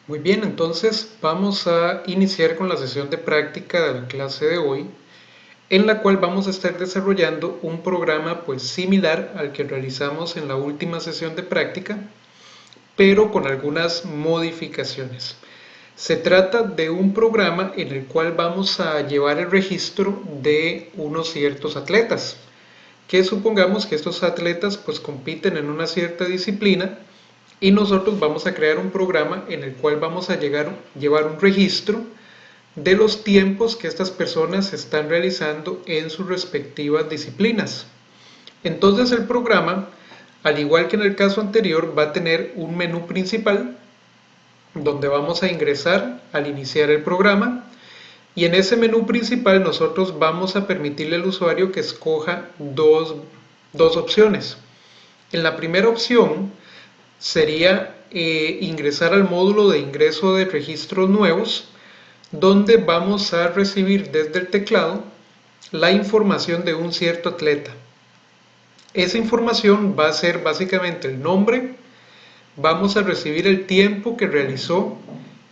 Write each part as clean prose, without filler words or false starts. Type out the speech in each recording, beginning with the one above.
Muy bien, entonces vamos a iniciar con la sesión de práctica de la clase de hoy, en la cual vamos a estar desarrollando un programa pues similar al que realizamos en la última sesión de práctica, pero con algunas modificaciones. Se trata de un programa en el cual vamos a llevar el registro de unos ciertos atletas, que supongamos que estos atletas pues compiten en una cierta disciplina y nosotros vamos a crear un programa en el cual vamos a llevar un registro de los tiempos que estas personas están realizando en sus respectivas disciplinas. Entonces el programa, al igual que en el caso anterior, va a tener un menú principal donde vamos a ingresar al iniciar el programa, y en ese menú principal nosotros vamos a permitirle al usuario que escoja dos opciones. En la primera opción sería ingresar al módulo de ingreso de registros nuevos, donde vamos a recibir desde el teclado la información de un cierto atleta. Esa información va a ser básicamente el nombre, vamos a recibir el tiempo que realizó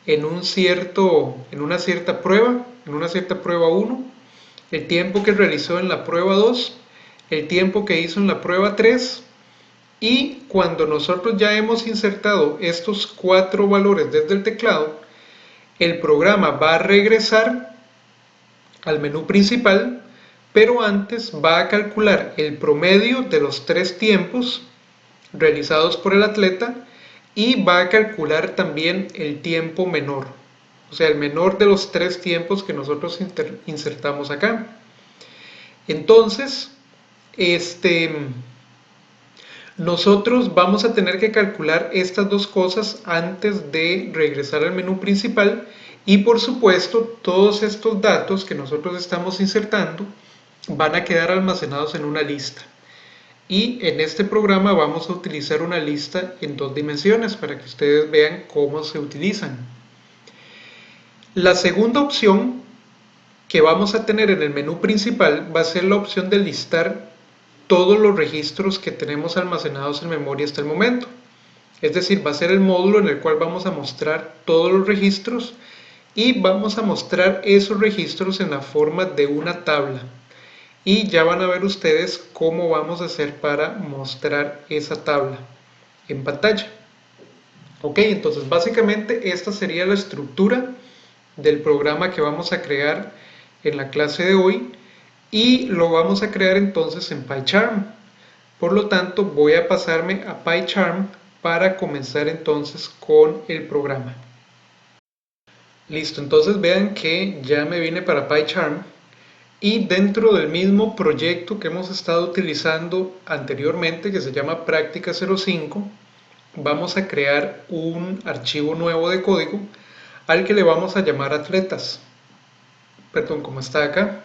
en una cierta prueba 1, el tiempo que realizó en la prueba 2, el tiempo que hizo en la prueba 3, y cuando nosotros ya hemos insertado estos 4 valores desde el teclado, el programa va a regresar al menú principal, pero antes va a calcular el promedio de los 3 tiempos realizados por el atleta y va a calcular también el tiempo menor, o sea, el menor de los 3 tiempos que nosotros insertamos acá. Entonces, nosotros vamos a tener que calcular estas dos cosas antes de regresar al menú principal, y por supuesto todos estos datos que nosotros estamos insertando van a quedar almacenados en una lista. Y en este programa vamos a utilizar una lista en 2 dimensiones para que ustedes vean cómo se utilizan. La segunda opción que vamos a tener en el menú principal va a ser la opción de listar todos los registros que tenemos almacenados en memoria hasta el momento. Es decir, va a ser el módulo en el cual vamos a mostrar todos los registros, y vamos a mostrar esos registros en la forma de una tabla. Y ya van a ver ustedes cómo vamos a hacer para mostrar esa tabla en pantalla. Ok, entonces básicamente esta sería la estructura del programa que vamos a crear en la clase de hoy, y lo vamos a crear entonces en PyCharm. Por lo tanto, voy a pasarme a PyCharm para comenzar entonces con el programa. Listo, entonces vean que ya me vine para PyCharm, y dentro del mismo proyecto que hemos estado utilizando anteriormente, que se llama Práctica 05, vamos a crear un archivo nuevo de código al que le vamos a llamar atletas. Perdón, como está acá.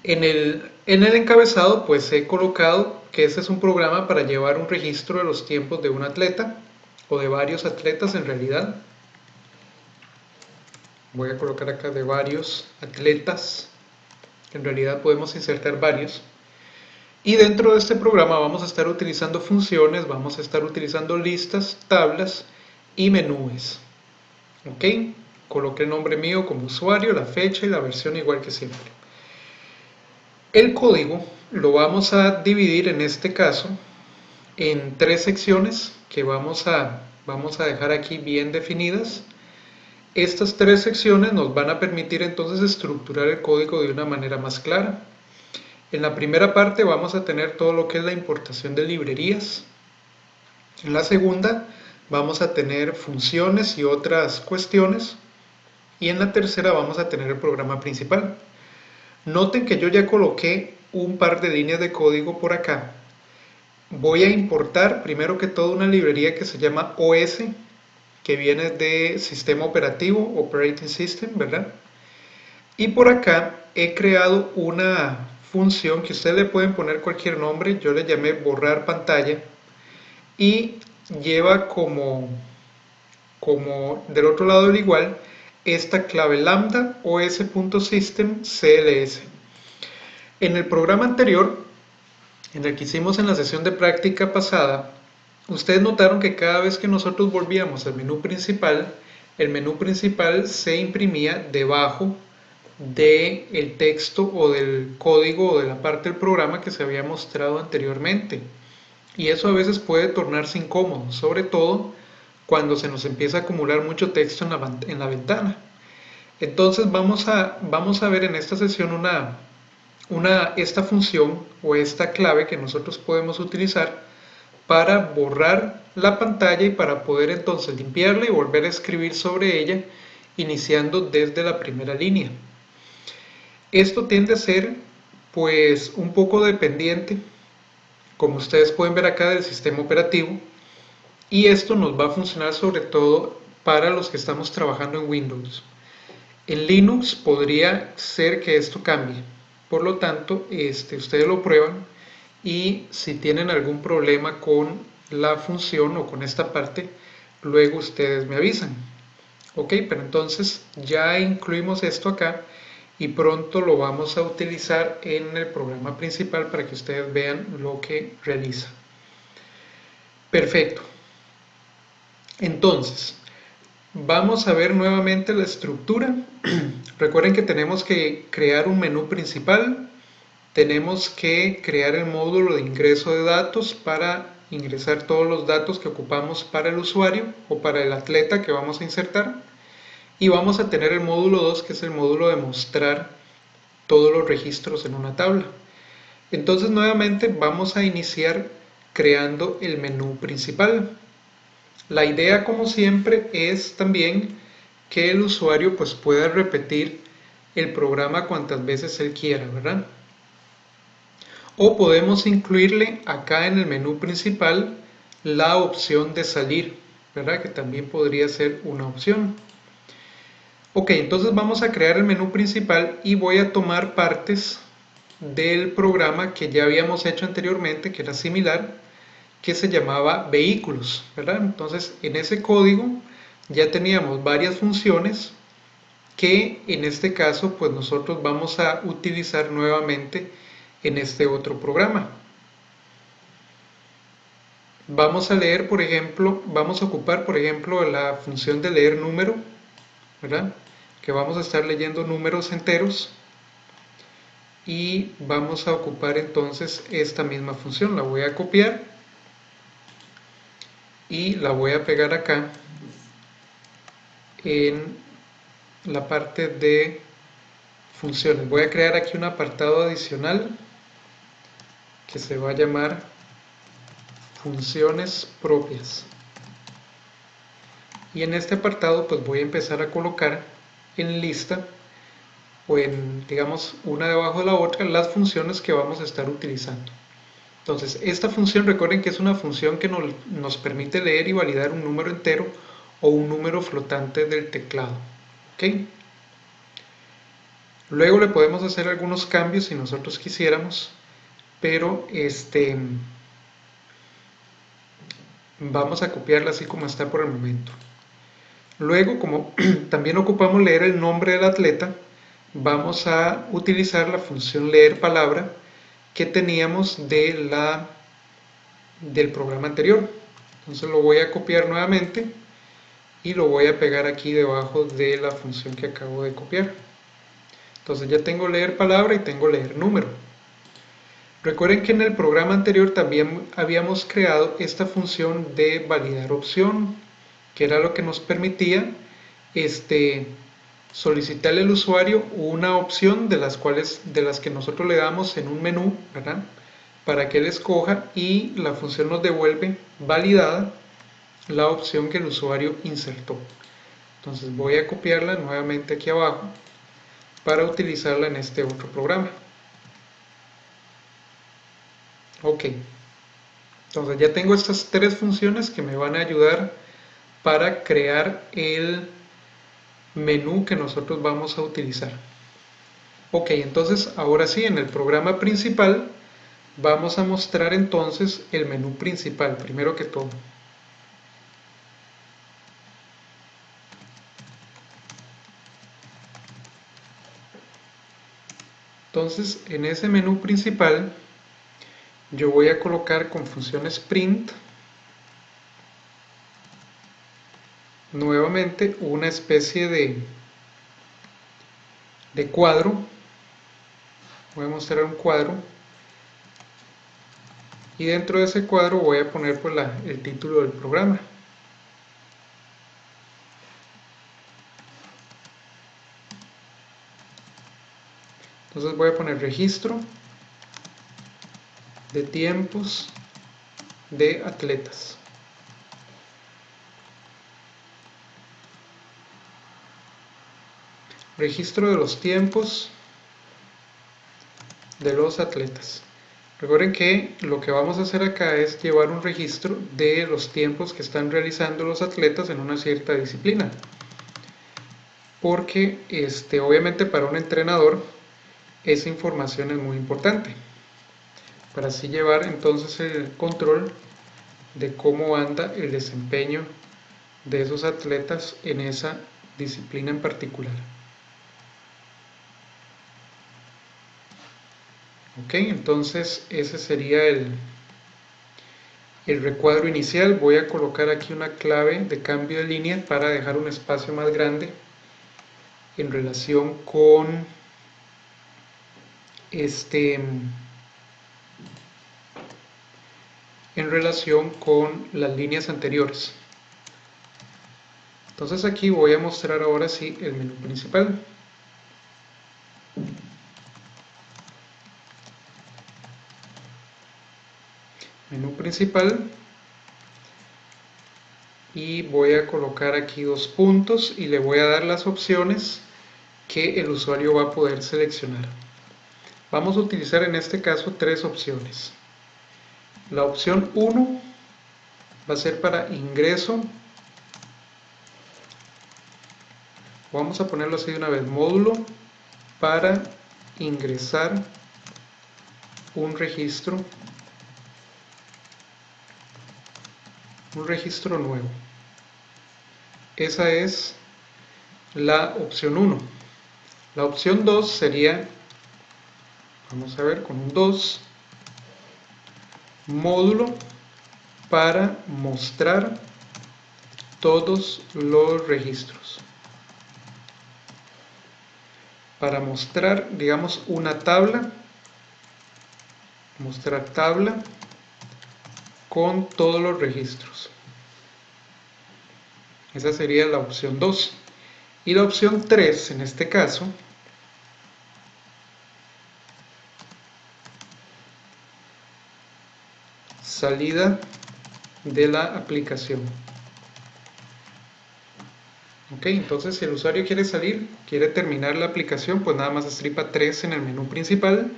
En el encabezado pues he colocado que este es un programa para llevar un registro de los tiempos de un atleta, o de varios atletas en realidad. Voy a colocar acá de varios atletas, en realidad podemos insertar varios. Y dentro de este programa vamos a estar utilizando funciones, vamos a estar utilizando listas, tablas y menús. Ok, coloqué el nombre mío como usuario, la fecha y la versión igual que siempre. El código lo vamos a dividir en este caso en 3 secciones que vamos a dejar aquí bien definidas. Estas 3 secciones nos van a permitir entonces estructurar el código de una manera más clara. En la primera parte vamos a tener todo lo que es la importación de librerías. En la segunda vamos a tener funciones y otras cuestiones. Y en la tercera vamos a tener el programa principal. Noten que yo ya coloqué un par de líneas de código por acá. Voy a importar primero que todo una librería que se llama OS, que viene de Sistema Operativo, Operating System, ¿verdad? Y por acá he creado una función que ustedes le pueden poner cualquier nombre. Yo le llamé borrar pantalla, y lleva como del otro lado del igual esta clave lambda os.system cls. En el programa anterior, en el que hicimos en la sesión de práctica pasada, Ustedes notaron que cada vez que nosotros volvíamos al menú principal, el menú principal se imprimía debajo del texto o del código o de la parte del programa que se había mostrado anteriormente. Y eso a veces puede tornarse incómodo, sobre todo cuando se nos empieza a acumular mucho texto en la ventana. Entonces vamos a ver en esta sesión esta función o esta clave que nosotros podemos utilizar para borrar la pantalla y para poder entonces limpiarla y volver a escribir sobre ella iniciando desde la primera línea. Esto tiende a ser pues un poco dependiente, como ustedes pueden ver acá, del sistema operativo, y esto nos va a funcionar sobre todo para los que estamos trabajando en Windows. En Linux podría ser que esto cambie, por lo tanto ustedes lo prueban y si tienen algún problema con la función o con esta parte, luego ustedes me avisan. Ok, pero entonces ya incluimos esto acá y pronto lo vamos a utilizar en el programa principal para que ustedes vean lo que realiza. Perfecto. Entonces, vamos a ver nuevamente la estructura. Recuerden que tenemos que crear un menú principal, tenemos que crear el módulo de ingreso de datos para ingresar todos los datos que ocupamos para el usuario o para el atleta que vamos a insertar. Y vamos a tener el módulo 2, que es el módulo de mostrar todos los registros en una tabla. Entonces nuevamente vamos a iniciar creando el menú principal. La idea, como siempre, es también que el usuario pues pueda repetir el programa cuantas veces él quiera, ¿verdad? O podemos incluirle acá en el menú principal la opción de salir, ¿verdad? Que también podría ser una opción. Ok, entonces vamos a crear el menú principal y voy a tomar partes del programa que ya habíamos hecho anteriormente, que era similar, que se llamaba vehículos, ¿verdad? Entonces en ese código ya teníamos varias funciones que en este caso pues nosotros vamos a utilizar nuevamente en este otro programa. Vamos a leer, por ejemplo, vamos a ocupar, por ejemplo, la función de leer número, ¿verdad? Que vamos a estar leyendo números enteros y vamos a ocupar entonces esta misma función. La voy a copiar y la voy a pegar acá en la parte de funciones. Voy a crear aquí un apartado adicional que se va a llamar funciones propias. Y en este apartado pues voy a empezar a colocar en lista o en, digamos, una debajo de la otra las funciones que vamos a estar utilizando. Entonces, esta función, recuerden que es una función que nos permite leer y validar un número entero o un número flotante del teclado. ¿Ok? Luego le podemos hacer algunos cambios si nosotros quisiéramos, pero vamos a copiarla así como está por el momento. Luego, como también ocupamos leer el nombre del atleta, vamos a utilizar la función leer palabra que teníamos del programa anterior. Entonces lo voy a copiar nuevamente y lo voy a pegar aquí debajo de la función que acabo de copiar. Entonces ya tengo leer palabra y tengo leer número. Recuerden que en el programa anterior también habíamos creado esta función de validar opción, que era lo que nos permitía solicitarle al usuario una opción de las que nosotros le damos en un menú, ¿verdad? Para que él escoja y la función nos devuelve validada la opción que el usuario insertó. Entonces voy a copiarla nuevamente aquí abajo para utilizarla en este otro programa. Ok, entonces ya tengo estas tres funciones que me van a ayudar para crear el menú que nosotros vamos a utilizar. Ok, entonces ahora sí, en el programa principal vamos a mostrar entonces el menú principal, primero que todo. Entonces, en ese menú principal, yo voy a colocar con funciones print nuevamente una especie de cuadro. Voy a mostrar un cuadro y dentro de ese cuadro voy a poner pues el título del programa. Entonces voy a poner registro de tiempos de atletas. Registro de los tiempos de los atletas. Recuerden que lo que vamos a hacer acá es llevar un registro de los tiempos que están realizando los atletas en una cierta disciplina. Porque obviamente para un entrenador esa información es muy importante. Para así llevar entonces el control de cómo anda el desempeño de esos atletas en esa disciplina en particular. Ok, entonces ese sería el recuadro inicial. Voy a colocar aquí una clave de cambio de línea para dejar un espacio más grande en relación con las líneas anteriores. Entonces aquí voy a mostrar ahora sí el menú principal. Menú principal, y voy a colocar aquí 2 puntos y le voy a dar las opciones que el usuario va a poder seleccionar. Vamos a utilizar en este caso 3 opciones. La opción 1 va a ser para ingreso. Vamos a ponerlo así de una vez: módulo para ingresar un registro nuevo. Esa es la opción 1. La opción 2 sería, vamos a ver, con un 2, módulo para mostrar todos los registros. Para mostrar, digamos, una tabla, mostrar tabla con todos los registros. Esa sería la opción 2. Y la opción 3, en este caso, salida de la aplicación. Ok, entonces si el usuario quiere salir, quiere terminar la aplicación, pues nada más estripa 3 en el menú principal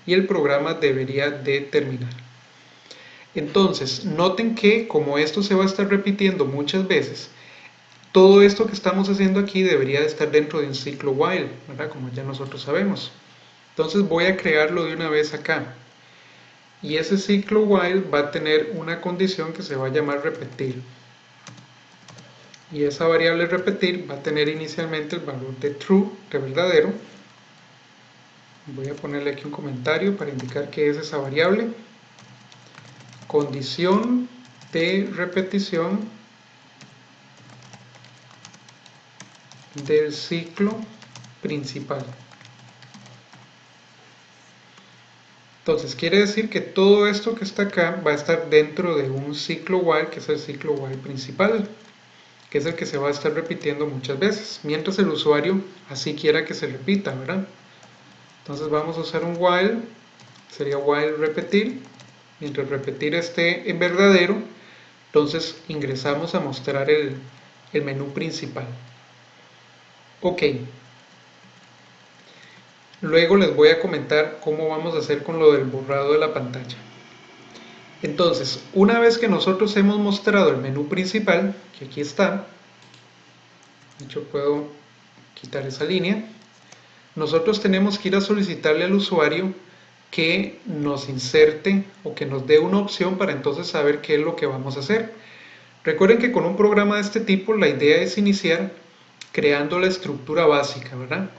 y el programa debería de terminar. Entonces, noten que como esto se va a estar repitiendo muchas veces, todo esto que estamos haciendo aquí debería de estar dentro de un ciclo while, ¿verdad? Como ya nosotros sabemos. Entonces voy a crearlo de una vez acá. Y ese ciclo while va a tener una condición que se va a llamar repetir. Y esa variable repetir va a tener inicialmente el valor de true, de verdadero. Voy a ponerle aquí un comentario para indicar qué es esa variable. Condición de repetición del ciclo principal. Entonces quiere decir que todo esto que está acá va a estar dentro de un ciclo while, que es el ciclo while principal, que es el que se va a estar repitiendo muchas veces, mientras el usuario así quiera que se repita, ¿verdad? Entonces vamos a usar un while, sería while repetir. Mientras repetir esté en verdadero, entonces ingresamos a mostrar el menú principal. Ok. Luego les voy a comentar cómo vamos a hacer con lo del borrado de la pantalla. Entonces, una vez que nosotros hemos mostrado el menú principal, que aquí está, de hecho puedo quitar esa línea, nosotros tenemos que ir a solicitarle al usuario que nos inserte o que nos dé una opción para entonces saber qué es lo que vamos a hacer. Recuerden que con un programa de este tipo la idea es iniciar creando la estructura básica, ¿verdad?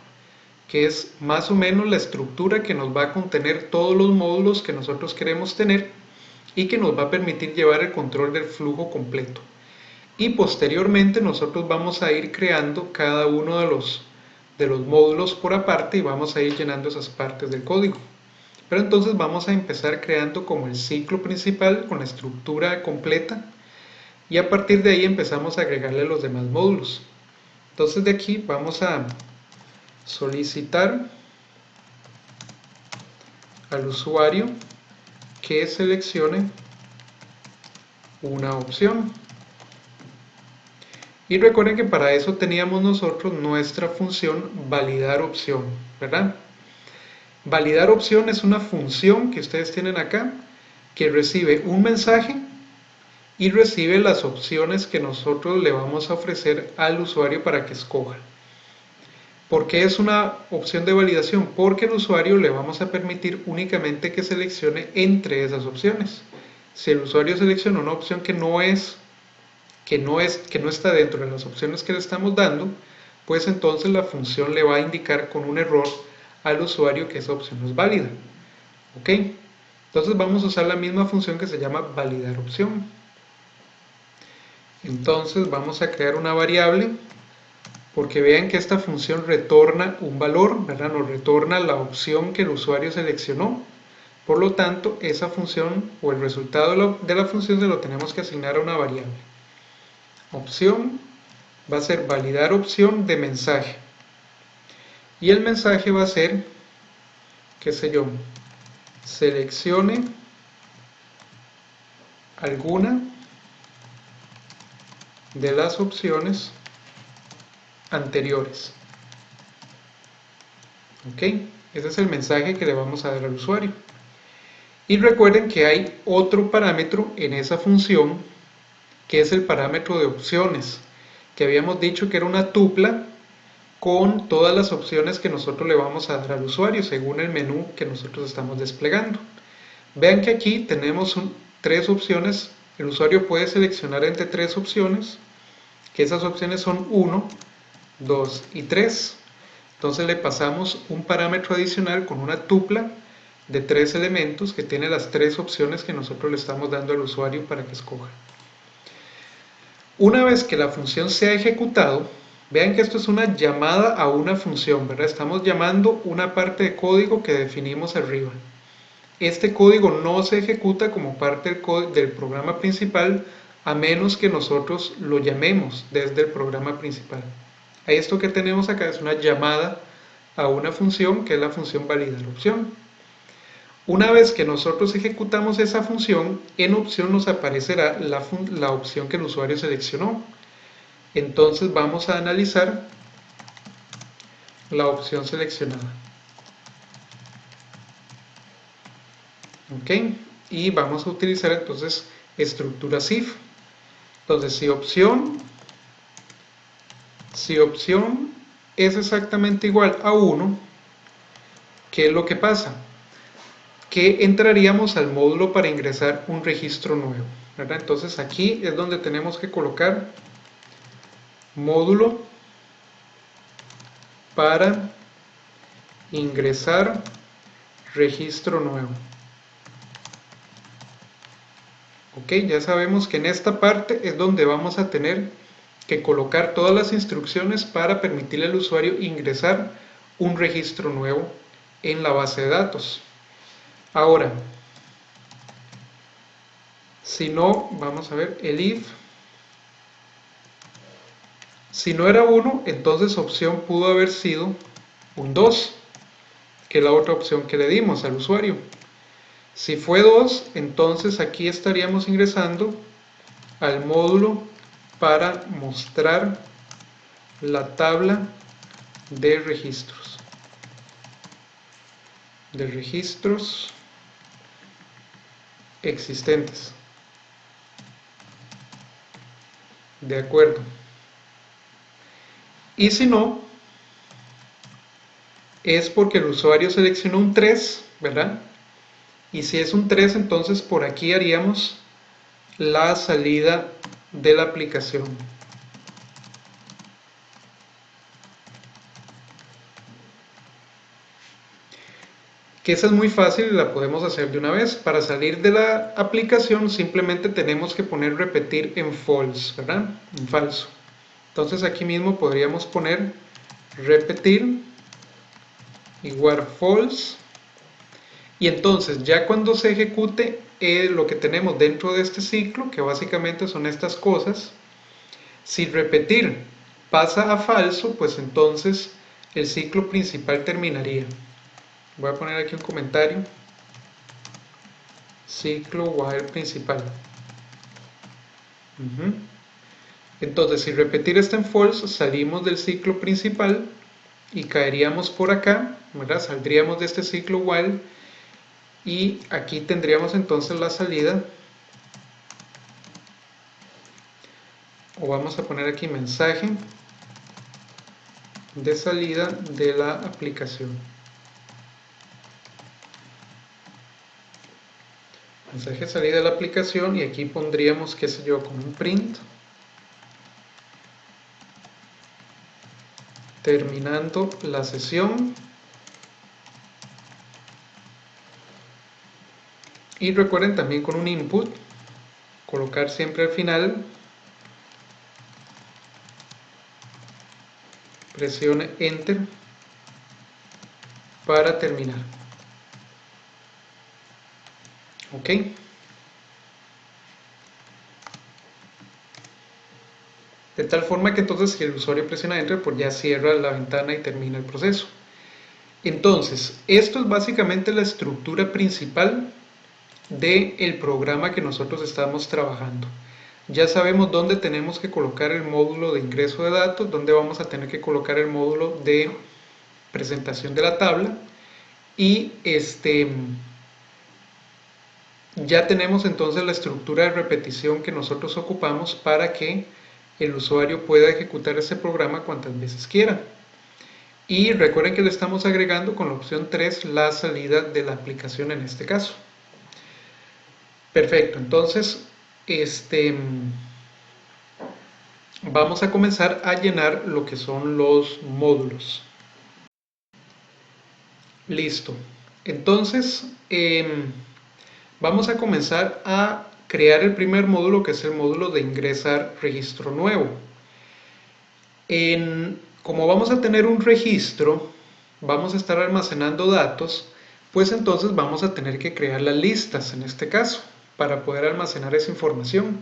Que es más o menos la estructura que nos va a contener todos los módulos que nosotros queremos tener y que nos va a permitir llevar el control del flujo completo. y posteriormente nosotros vamos a ir creando cada uno de los módulos por aparte y vamos a ir llenando esas partes del código. Pero entonces vamos a empezar creando como el ciclo principal con la estructura completa y a partir de ahí empezamos a agregarle los demás módulos. Entonces de aquí vamos a solicitar al usuario que seleccione una opción. Y recuerden que para eso teníamos nosotros nuestra función validar opción, ¿verdad? Validar opción es una función que ustedes tienen acá que recibe un mensaje y recibe las opciones que nosotros le vamos a ofrecer al usuario para que escoja. ¿Por qué es una opción de validación? Porque al usuario le vamos a permitir únicamente que seleccione entre esas opciones. Si el usuario selecciona una opción que no está dentro de las opciones que le estamos dando, pues entonces la función le va a indicar con un error al usuario que esa opción no es válida. ¿Ok? Entonces vamos a usar la misma función que se llama validar opción. Entonces vamos a crear una variable porque vean que esta función retorna un valor, ¿verdad? Nos retorna la opción que el usuario seleccionó. Por lo tanto, esa función o el resultado de la función se lo tenemos que asignar a una variable. Opción va a ser validar opción de mensaje. Y el mensaje va a ser, qué sé yo, seleccione alguna de las opciones anteriores. ¿Ok? Ese es el mensaje que le vamos a dar al usuario. Y recuerden que hay otro parámetro en esa función que es el parámetro de opciones, que habíamos dicho que era una tupla con todas las opciones que nosotros le vamos a dar al usuario según el menú que nosotros estamos desplegando. Vean que aquí tenemos tres opciones, el usuario puede seleccionar entre tres opciones, que esas opciones son 1, 2 y 3. Entonces le pasamos un parámetro adicional con una tupla de tres elementos que tiene las tres opciones que nosotros le estamos dando al usuario para que escoja. Una vez que la función se ha ejecutado, vean que esto es una llamada a una función, ¿verdad? Estamos llamando una parte de código que definimos arriba. Este código no se ejecuta como parte del programa principal a menos que nosotros lo llamemos desde el programa principal. Esto que tenemos acá es una llamada a una función que es la función validar opción. Una vez que nosotros ejecutamos esa función, en opción nos aparecerá la opción que el usuario seleccionó. Entonces vamos a analizar la opción seleccionada. ¿Ok? Y vamos a utilizar entonces estructuras if. Entonces si opción es exactamente igual a 1, ¿qué es lo que pasa? Que entraríamos al módulo para ingresar un registro nuevo, ¿verdad? Entonces aquí es donde tenemos que colocar módulo para ingresar registro nuevo. Ok, ya sabemos que en esta parte es donde vamos a tener que colocar todas las instrucciones para permitirle al usuario ingresar un registro nuevo en la base de datos. Ahora, si no, vamos a ver, el if, si no era 1, entonces opción pudo haber sido un 2, que es la otra opción que le dimos al usuario. Si fue 2, entonces aquí estaríamos ingresando al módulo para mostrar la tabla de registros. Existentes. De acuerdo. Y si no, es porque el usuario seleccionó un 3, ¿verdad? Y si es un 3, entonces por aquí haríamos la salida de la aplicación. que esa es muy fácil y la podemos hacer de una vez. Para salir de la aplicación simplemente tenemos que poner repetir en false, ¿verdad? En falso. Entonces aquí mismo podríamos poner repetir igual false, y entonces ya cuando se ejecute lo que tenemos dentro de este ciclo, que básicamente son estas cosas, si repetir pasa a falso, pues entonces el ciclo principal terminaría. Voy a poner aquí un comentario, ciclo while principal. Entonces si repetir está en false, salimos del ciclo principal y caeríamos por acá, ¿verdad? Saldríamos de este ciclo while y aquí tendríamos entonces la salida, o vamos a poner aquí mensaje de salida de la aplicación. Mensaje de salida de la aplicación, y aquí pondríamos, qué sé yo, como un print terminando la sesión. Y recuerden también con un input, colocar siempre al final, presione enter para terminar. Ok. De tal forma que entonces si el usuario presiona enter, pues ya cierra la ventana y termina el proceso. Entonces, esto es básicamente la estructura principal del programa que nosotros estamos trabajando. Ya sabemos dónde tenemos que colocar el módulo de ingreso de datos, dónde vamos a tener que colocar el módulo de presentación de la tabla, y ya tenemos entonces la estructura de repetición que nosotros ocupamos para que el usuario pueda ejecutar ese programa cuantas veces quiera. Y recuerden que le estamos agregando con la opción 3 la salida de la aplicación en este caso. Perfecto, entonces vamos a comenzar a llenar lo que son los módulos. Listo, entonces vamos a comenzar a crear el primer módulo, que es el módulo de ingresar registro nuevo. Como vamos a tener un registro, vamos a estar almacenando datos, pues entonces vamos a tener que crear las listas en este caso, para poder almacenar esa información.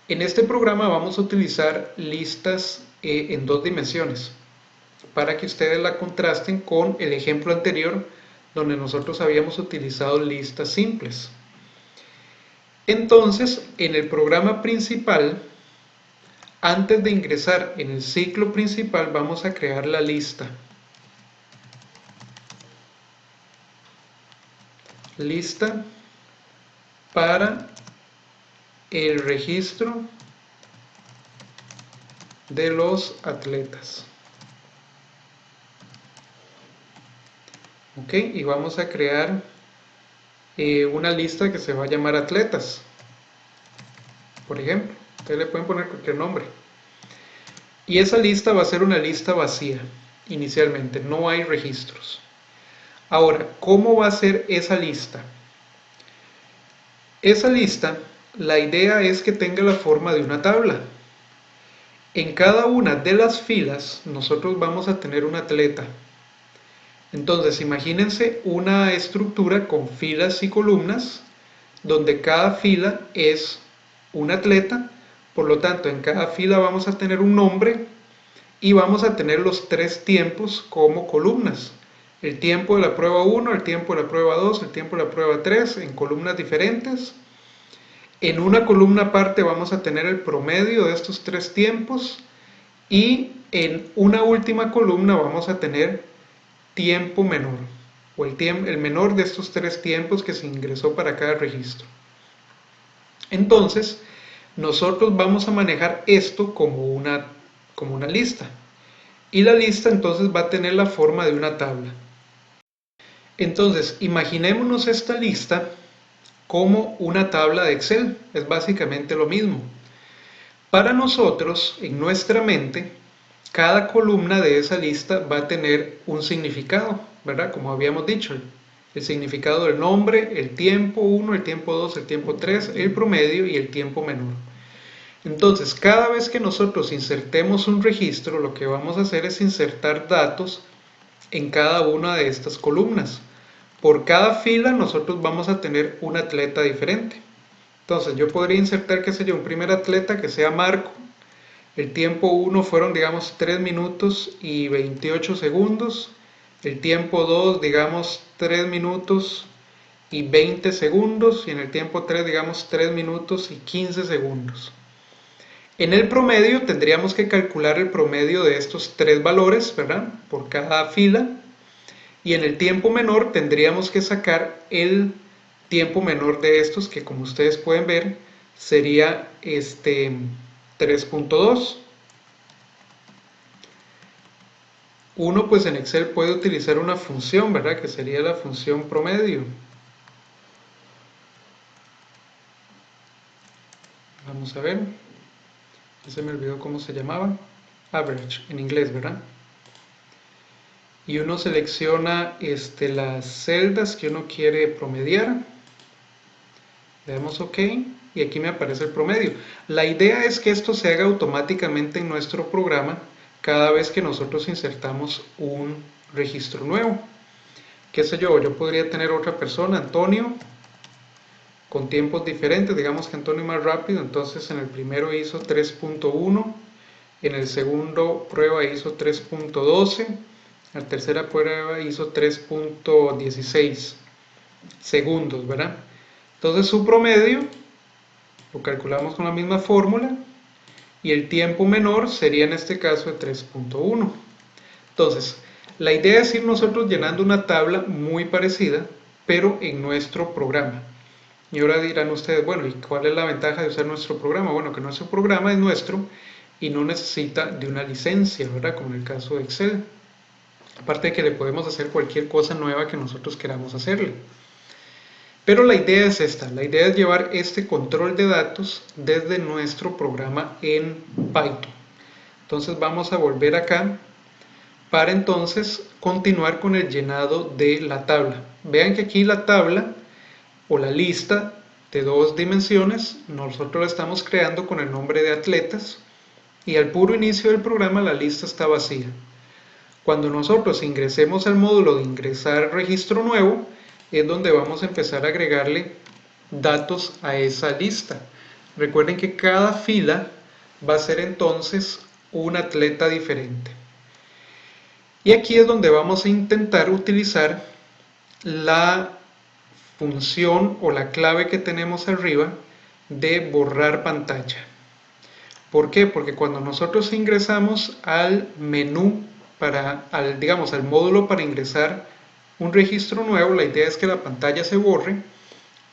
En este programa vamos a utilizar listas en 2 dimensiones, para que ustedes la contrasten con el ejemplo anterior, donde nosotros habíamos utilizado listas simples. Entonces, en el programa principal, antes de ingresar en el ciclo principal, vamos a crear la lista. Lista para el registro de los atletas. Ok, y vamos a crear una lista que se va a llamar atletas, por ejemplo. Ustedes le pueden poner cualquier nombre. Y esa lista va a ser una lista vacía inicialmente, no hay registros. Ahora, ¿cómo va a ser esa lista? Esa lista, la idea es que tenga la forma de una tabla. En cada una de las filas nosotros vamos a tener un atleta. Entonces imagínense una estructura con filas y columnas, donde cada fila es un atleta. Por lo tanto, en cada fila vamos a tener un nombre y vamos a tener los 3 tiempos como columnas. El tiempo de la prueba 1, el tiempo de la prueba 2, el tiempo de la prueba 3, en columnas diferentes. En una columna aparte vamos a tener el promedio de estos 3 tiempos, y en una última columna vamos a tener tiempo menor, o el menor de estos 3 tiempos que se ingresó para cada registro. Entonces, nosotros vamos a manejar esto como una lista, y la lista entonces va a tener la forma de una tabla. Entonces, imaginémonos esta lista como una tabla de Excel, es básicamente lo mismo. Para nosotros, en nuestra mente, cada columna de esa lista va a tener un significado, ¿verdad? Como habíamos dicho, el significado del nombre, el tiempo 1, el tiempo 2, el tiempo 3, el promedio y el tiempo menor. Entonces, cada vez que nosotros insertemos un registro, lo que vamos a hacer es insertar datos en cada una de estas columnas. Por cada fila nosotros vamos a tener un atleta diferente. Entonces yo podría insertar, qué sé yo, un primer atleta que sea Marco. El tiempo 1 fueron, digamos, 3 minutos y 28 segundos. El tiempo 2, digamos, 3 minutos y 20 segundos. Y en el tiempo 3, digamos, 3 minutos y 15 segundos. En el promedio tendríamos que calcular el promedio de estos tres valores, ¿verdad? Por cada fila. Y en el tiempo menor tendríamos que sacar el tiempo menor de estos, que como ustedes pueden ver sería 3.2. Uno pues en Excel puede utilizar una función, ¿verdad? Que sería la función promedio. Vamos a ver. Ya se me olvidó cómo se llamaba. Average en inglés, ¿verdad? Y uno selecciona las celdas que uno quiere promediar. Le damos OK y aquí me aparece el promedio. La idea es que esto se haga automáticamente en nuestro programa cada vez que nosotros insertamos un registro nuevo. Qué sé yo, yo podría tener otra persona, Antonio, con tiempos diferentes. Digamos que Antonio es más rápido, entonces en el primero hizo 3.1, en el segundo prueba hizo 3.12, en la tercera prueba hizo 3.16 segundos, ¿verdad? Entonces su promedio lo calculamos con la misma fórmula y el tiempo menor sería en este caso de 3.1. Entonces, la idea es ir nosotros llenando una tabla muy parecida, pero en nuestro programa. Y ahora dirán ustedes, bueno, ¿y cuál es la ventaja de usar nuestro programa? Bueno, que nuestro programa es nuestro y no necesita de una licencia, ¿verdad? Como en el caso de Excel. Aparte de que le podemos hacer cualquier cosa nueva que nosotros queramos hacerle. Pero la idea es esta, la idea es llevar este control de datos desde nuestro programa en Python. Entonces vamos a volver acá para entonces continuar con el llenado de la tabla. Vean que aquí la tabla o la lista de 2 dimensiones, nosotros la estamos creando con el nombre de atletas y al puro inicio del programa la lista está vacía. Cuando nosotros ingresemos al módulo de ingresar registro nuevo, es donde vamos a empezar a agregarle datos a esa lista. Recuerden que cada fila va a ser entonces un atleta diferente. Y aquí es donde vamos a intentar utilizar la función o la clave que tenemos arriba de borrar pantalla. ¿Por qué? Porque cuando nosotros ingresamos al menú, digamos, al módulo para ingresar un registro nuevo, la idea es que la pantalla se borre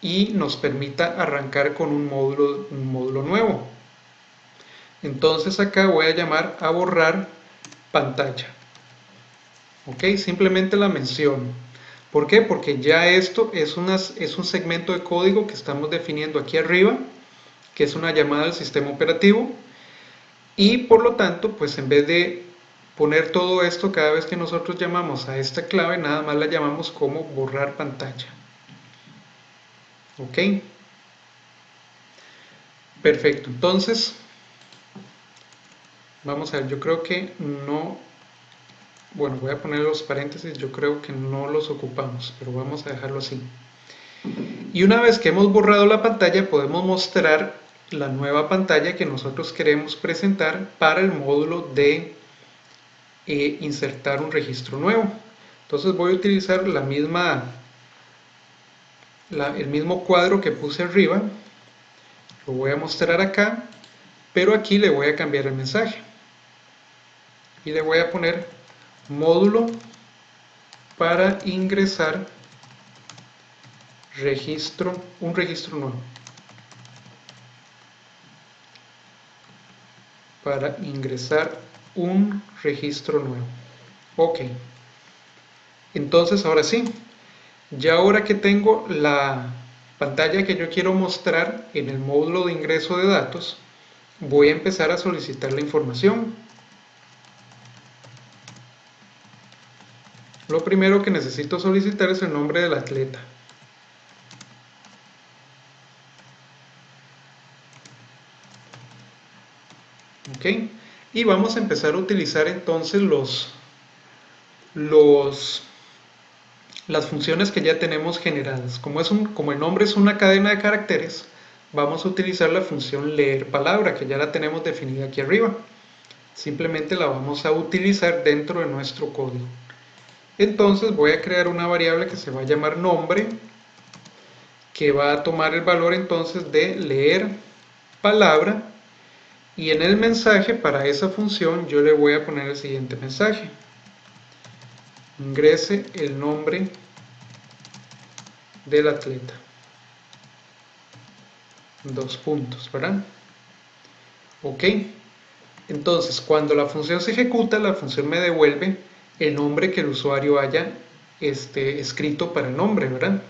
y nos permita arrancar con un módulo nuevo. Entonces acá voy a llamar a borrar pantalla. Ok, simplemente la menciono. ¿Por qué? Porque ya esto es un segmento de código que estamos definiendo aquí arriba, que es una llamada al sistema operativo, y por lo tanto, pues en vez de poner todo esto cada vez que nosotros llamamos a esta clave, nada más la llamamos como borrar pantalla. Ok, perfecto. Entonces vamos a ver, yo creo que no, bueno, voy a poner los paréntesis, yo creo que no los ocupamos, pero vamos a dejarlo así. Y una vez que hemos borrado la pantalla, podemos mostrar la nueva pantalla que nosotros queremos presentar para el módulo de insertar un registro nuevo. Entonces voy a utilizar el mismo cuadro que puse arriba, lo voy a mostrar acá, pero aquí le voy a cambiar el mensaje y le voy a poner módulo para ingresar un registro nuevo. Para ingresar un registro nuevo. Ok. Entonces ahora sí, ya ahora que tengo la pantalla que yo quiero mostrar en el módulo de ingreso de datos, voy a empezar a solicitar la información. Lo primero que necesito solicitar es el nombre del atleta. ¿Ok? Y vamos a empezar a utilizar entonces las funciones que ya tenemos generadas. Como el nombre es una cadena de caracteres, vamos a utilizar la función leer palabra, que ya la tenemos definida aquí arriba. Simplemente la vamos a utilizar dentro de nuestro código. Entonces voy a crear una variable que se va a llamar nombre, que va a tomar el valor entonces de leer palabra, y en el mensaje para esa función yo le voy a poner el siguiente mensaje: ingrese el nombre del atleta. Dos puntos, ¿verdad? Ok. Entonces, cuando la función se ejecuta, la función me devuelve el nombre que el usuario haya escrito para el nombre, ¿verdad?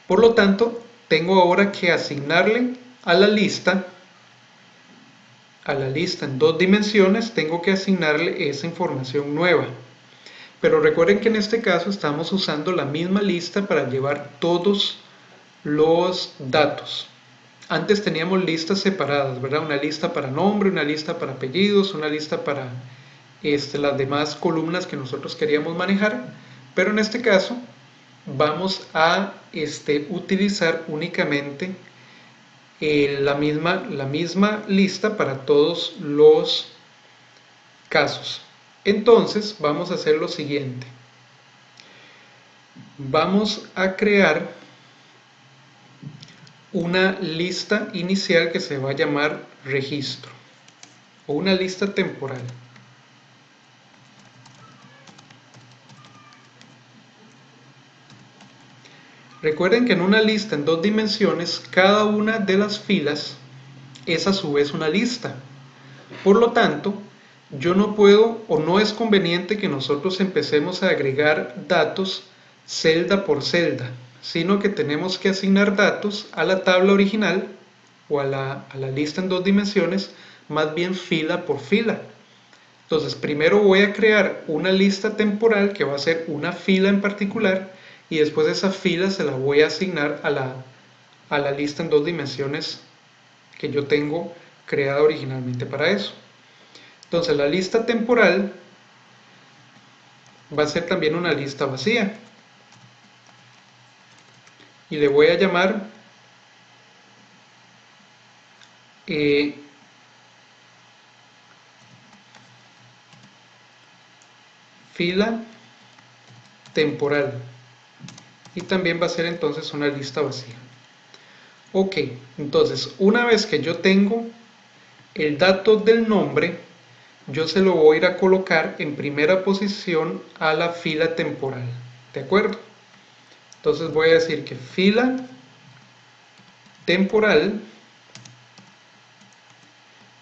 Por lo tanto, tengo ahora que asignarle a la lista en dos dimensiones, tengo que asignarle esa información nueva. Pero recuerden que en este caso estamos usando la misma lista para llevar todos los datos. Antes teníamos listas separadas, ¿verdad? Una lista para nombre, una lista para apellidos, una lista para las demás columnas que nosotros queríamos manejar. Pero en este caso vamos a utilizar únicamente la misma lista para todos los casos. Entonces vamos a hacer lo siguiente. Vamos a crear una lista inicial que se va a llamar registro, o una lista temporal. Recuerden que en una lista en dos dimensiones, cada una de las filas es a su vez una lista. Por lo tanto, yo no puedo o no es conveniente que nosotros empecemos a agregar datos celda por celda, sino que tenemos que asignar datos a la tabla original o a la lista en dos dimensiones, más bien fila por fila. Entonces, primero voy a crear una lista temporal que va a ser una fila en particular, y después esa fila se la voy a asignar a la lista en dos dimensiones que yo tengo creada originalmente para eso. Entonces la lista temporal va a ser también una lista vacía, y le voy a llamar fila temporal, y también va a ser entonces una lista vacía. Ok, entonces una vez que yo tengo el dato del nombre, yo se lo voy a ir a colocar en primera posición a la fila temporal, ¿de acuerdo? Entonces voy a decir que fila temporal,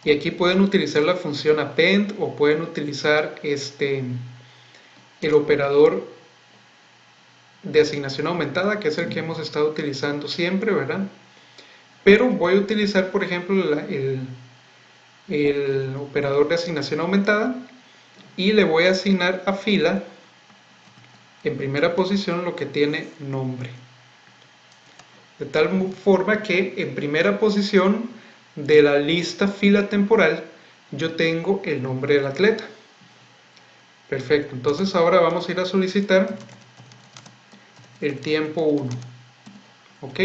y aquí pueden utilizar la función append o pueden utilizar el operador de asignación aumentada, que es el que hemos estado utilizando siempre, ¿verdad? Pero voy a utilizar, por ejemplo, el operador de asignación aumentada, y le voy a asignar a fila en primera posición lo que tiene nombre, de tal forma que en primera posición de la lista fila temporal yo tengo el nombre del atleta. Perfecto, entonces ahora vamos a ir a solicitar el tiempo 1. ¿Ok?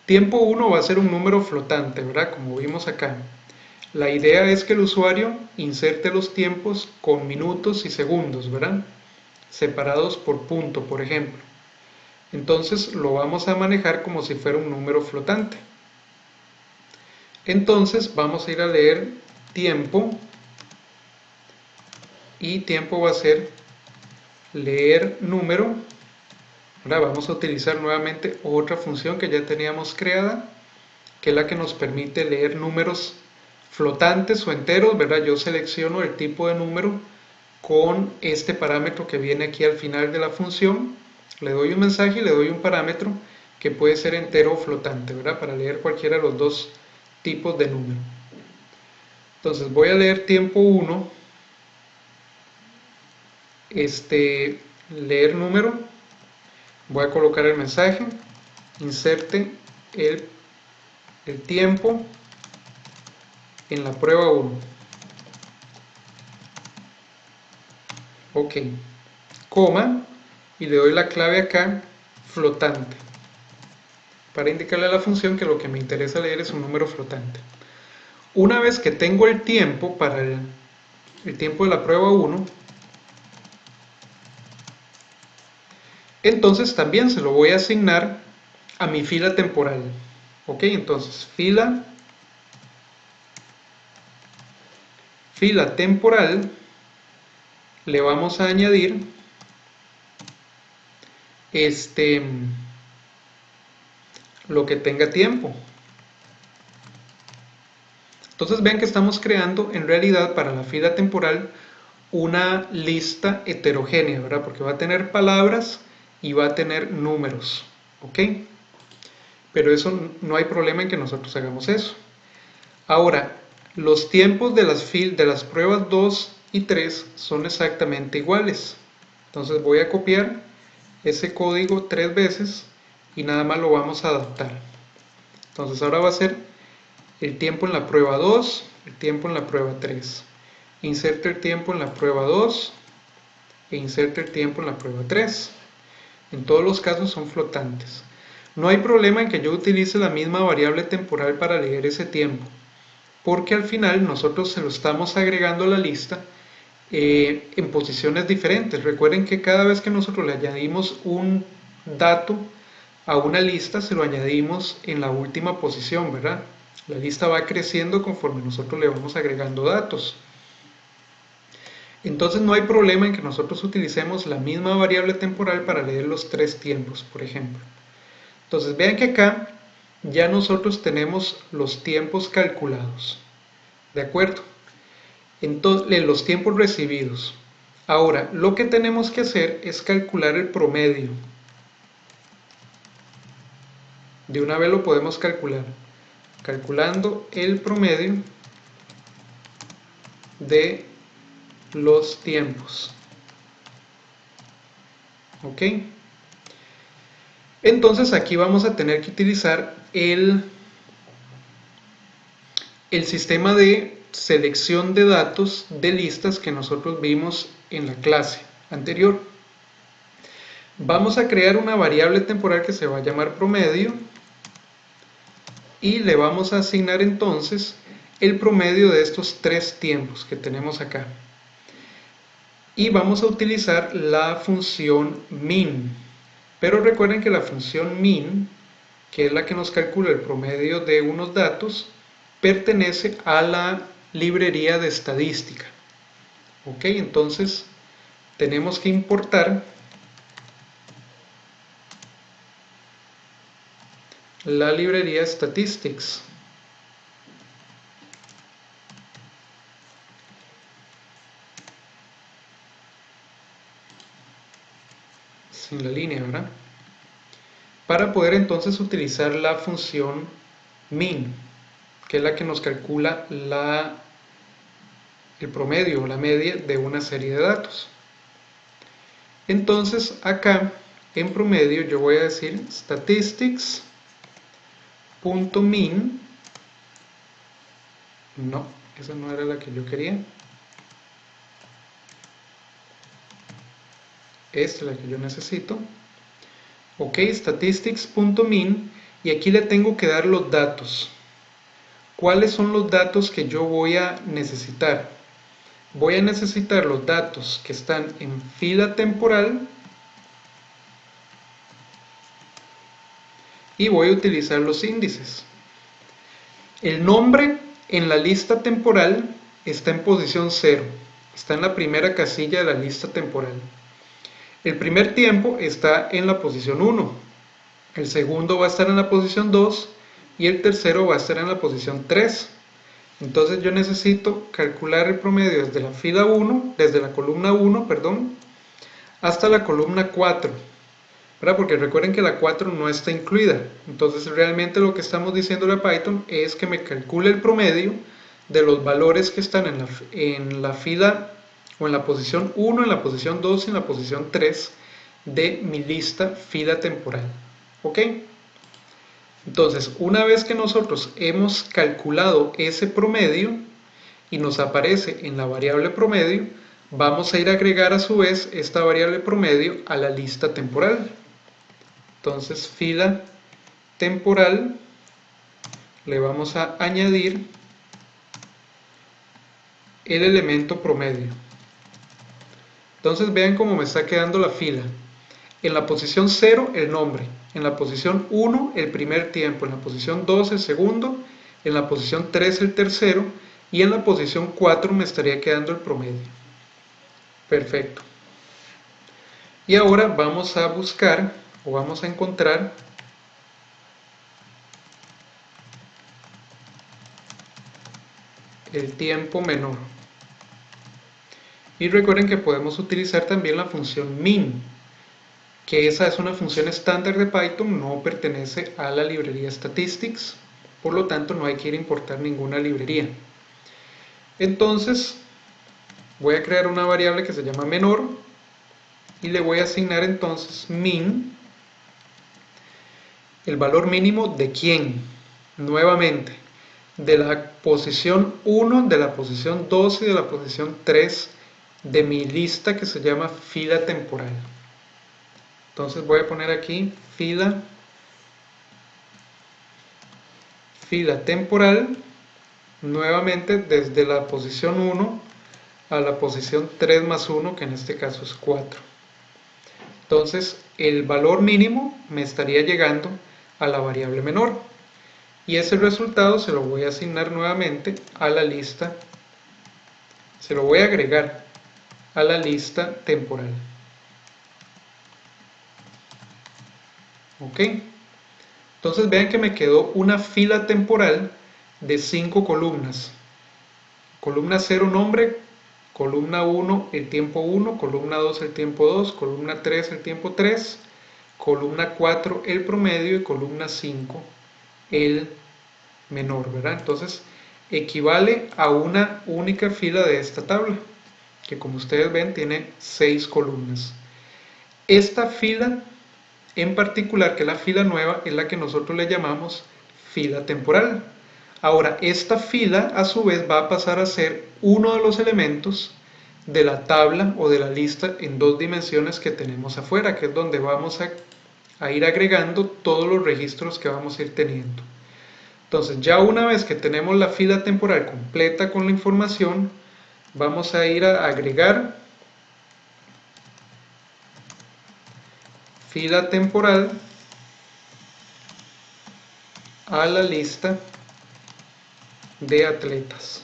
Tiempo 1 va a ser un número flotante, ¿verdad? Como vimos acá. La idea es que el usuario inserte los tiempos con minutos y segundos, ¿verdad? Separados por punto, por ejemplo. Entonces lo vamos a manejar como si fuera un número flotante. Entonces vamos a ir a leer tiempo, y tiempo va a ser leer número. Ahora vamos a utilizar nuevamente otra función que ya teníamos creada, que es la que nos permite leer números flotantes o enteros, ¿verdad? Yo selecciono el tipo de número con este parámetro que viene aquí al final de la función, le doy un mensaje y le doy un parámetro que puede ser entero o flotante, ¿verdad? Para leer cualquiera de los dos tipos de número. Entonces voy a leer tiempo 1, leer número, voy a colocar el mensaje, inserte el tiempo en la prueba 1. Ok, coma, y le doy la clave acá, flotante, para indicarle a la función que lo que me interesa leer es un número flotante. Una vez que tengo el tiempo para el tiempo de la prueba 1, entonces también se lo voy a asignar a mi fila temporal. Ok, entonces fila temporal, le vamos a añadir lo que tenga tiempo. Entonces vean que estamos creando en realidad para la fila temporal una lista heterogénea, ¿verdad? Porque va a tener palabras y va a tener números, ¿ok? Pero eso no hay problema en que nosotros hagamos eso. Ahora, los tiempos de las pruebas 2 y 3 son exactamente iguales. Entonces voy a copiar ese código 3 veces y nada más lo vamos a adaptar. Entonces ahora va a ser el tiempo en la prueba 2, el tiempo en la prueba 3. Inserte el tiempo en la prueba 2 e inserte el tiempo en la prueba 3. En todos los casos son flotantes. No hay problema en que yo utilice la misma variable temporal para leer ese tiempo, porque al final nosotros se lo estamos agregando a la lista en posiciones diferentes. Recuerden que cada vez que nosotros le añadimos un dato a una lista, se lo añadimos en la última posición, ¿verdad? La lista va creciendo conforme nosotros le vamos agregando datos. Entonces no hay problema en que nosotros utilicemos la misma variable temporal para leer los 3 tiempos, por ejemplo. Entonces vean que acá ya nosotros tenemos los tiempos calculados, ¿de acuerdo? Entonces, los tiempos recibidos. Ahora, lo que tenemos que hacer es calcular el promedio. De una vez lo podemos calcular. Calculando el promedio de los tiempos. ¿Ok? Entonces aquí vamos a tener que utilizar el sistema de selección de datos de listas que nosotros vimos en la clase anterior. Vamos a crear una variable temporal que se va a llamar promedio y le vamos a asignar entonces el promedio de estos 3 tiempos que tenemos acá. Y vamos a utilizar la función min. Pero recuerden que la función min, que es la que nos calcula el promedio de unos datos, pertenece a la librería de estadística. Ok, entonces tenemos que importar la librería statistics. Sin la línea, ¿verdad? Para poder entonces utilizar la función min, que es la que nos calcula el promedio o la media de una serie de datos. Entonces acá en promedio yo voy a decir statistics.min. No, esa no era la que yo quería. Esta es la que yo necesito. Ok, statistics.min, y aquí le tengo que dar los datos. ¿Cuáles son los datos que yo voy a necesitar? Voy a necesitar los datos que están en fila temporal y voy a utilizar los índices. El nombre en la lista temporal está en posición 0, está en la primera casilla de la lista temporal. El primer tiempo está en la posición 1, el segundo va a estar en la posición 2 y el tercero va a estar en la posición 3. Entonces yo necesito calcular el promedio desde la fila 1, desde la columna 1, perdón, hasta la columna 4, ¿verdad? Porque recuerden que la 4 no está incluida. Entonces realmente lo que estamos diciendo a Python es que me calcule el promedio de los valores que están en la fila o en la posición 1, en la posición 2 y en la posición 3 de mi lista fila temporal. ¿Ok? Entonces, una vez que nosotros hemos calculado ese promedio y nos aparece en la variable promedio, vamos a ir a agregar a su vez esta variable promedio a la lista temporal. Entonces, fila temporal, le vamos a añadir el elemento promedio. Entonces vean cómo me está quedando la fila. En la posición 0 el nombre, en la posición 1 el primer tiempo, en la posición 2 el segundo, en la posición 3 el tercero y en la posición 4 me estaría quedando el promedio. Perfecto. Y ahora vamos a buscar o vamos a encontrar el tiempo menor. Y recuerden que podemos utilizar también la función min, que esa es una función estándar de Python, no pertenece a la librería statistics, por lo tanto no hay que ir a importar ninguna librería. Entonces voy a crear una variable que se llama menor y le voy a asignar entonces min, el valor mínimo de quién, nuevamente, de la posición 1, de la posición 2 y de la posición 3 de mi lista que se llama fila temporal. Entonces voy a poner aquí fila temporal, nuevamente desde la posición 1 a la posición 3 más 1, que en este caso es 4. Entonces el valor mínimo me estaría llegando a la variable menor y ese resultado se lo voy a asignar nuevamente a la lista, se lo voy a agregar a la lista temporal. ¿Ok? Entonces vean que me quedó una fila temporal de 5 columnas. Columna 0 nombre, columna 1 el tiempo 1, columna 2 el tiempo 2, columna 3 el tiempo 3, columna 4 el promedio y columna 5 el menor, ¿verdad? Entonces equivale a una única fila de esta tabla, que como ustedes ven tiene 6 columnas. Esta fila en particular, que es la fila nueva, es la que nosotros le llamamos fila temporal. Ahora, esta fila a su vez va a pasar a ser uno de los elementos de la tabla o de la lista en 2 dimensiones que tenemos afuera, que es donde vamos a ir agregando todos los registros que vamos a ir teniendo. Entonces, ya una vez que tenemos la fila temporal completa con la información, vamos a ir a agregar fila temporal a la lista de atletas.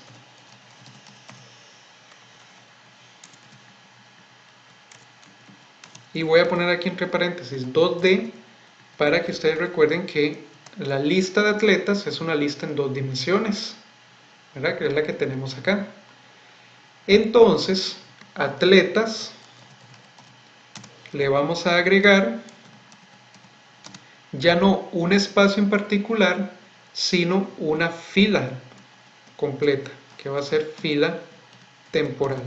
Y voy a poner aquí entre paréntesis 2D para que ustedes recuerden que la lista de atletas es una lista en 2 dimensiones, ¿verdad? Que es la que tenemos acá. Entonces, atletas, le vamos a agregar ya no un espacio en particular, sino una fila completa, que va a ser fila temporal.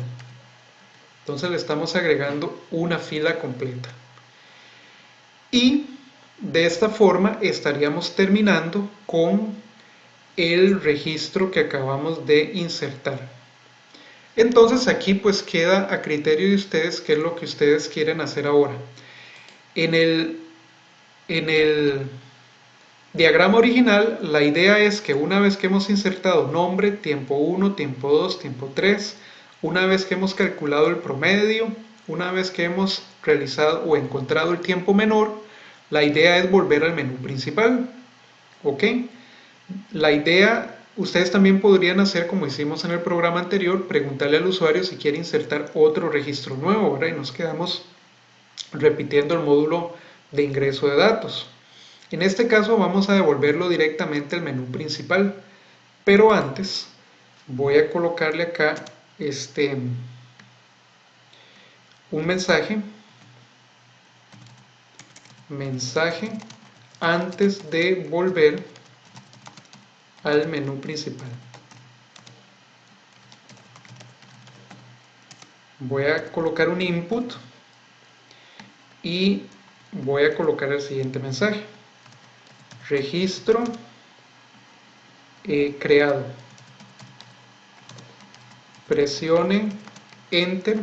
Entonces le estamos agregando una fila completa. Y de esta forma estaríamos terminando con el registro que acabamos de insertar. Entonces aquí pues queda a criterio de ustedes qué es lo que ustedes quieren hacer ahora. En el diagrama original, la idea es que una vez que hemos insertado nombre, tiempo 1, tiempo 2, tiempo 3, una vez que hemos calculado el promedio, una vez que hemos realizado o encontrado el tiempo menor, la idea es volver al menú principal. ¿Ok? La idea, ustedes también podrían hacer como hicimos en el programa anterior, preguntarle al usuario si quiere insertar otro registro nuevo, ¿verdad? Y nos quedamos repitiendo el módulo de ingreso de datos. En este caso vamos a devolverlo directamente al menú principal, pero antes voy a colocarle acá un mensaje antes de volver al menú principal. Voy a colocar un input y voy a colocar el siguiente mensaje: registro creado. Presione Enter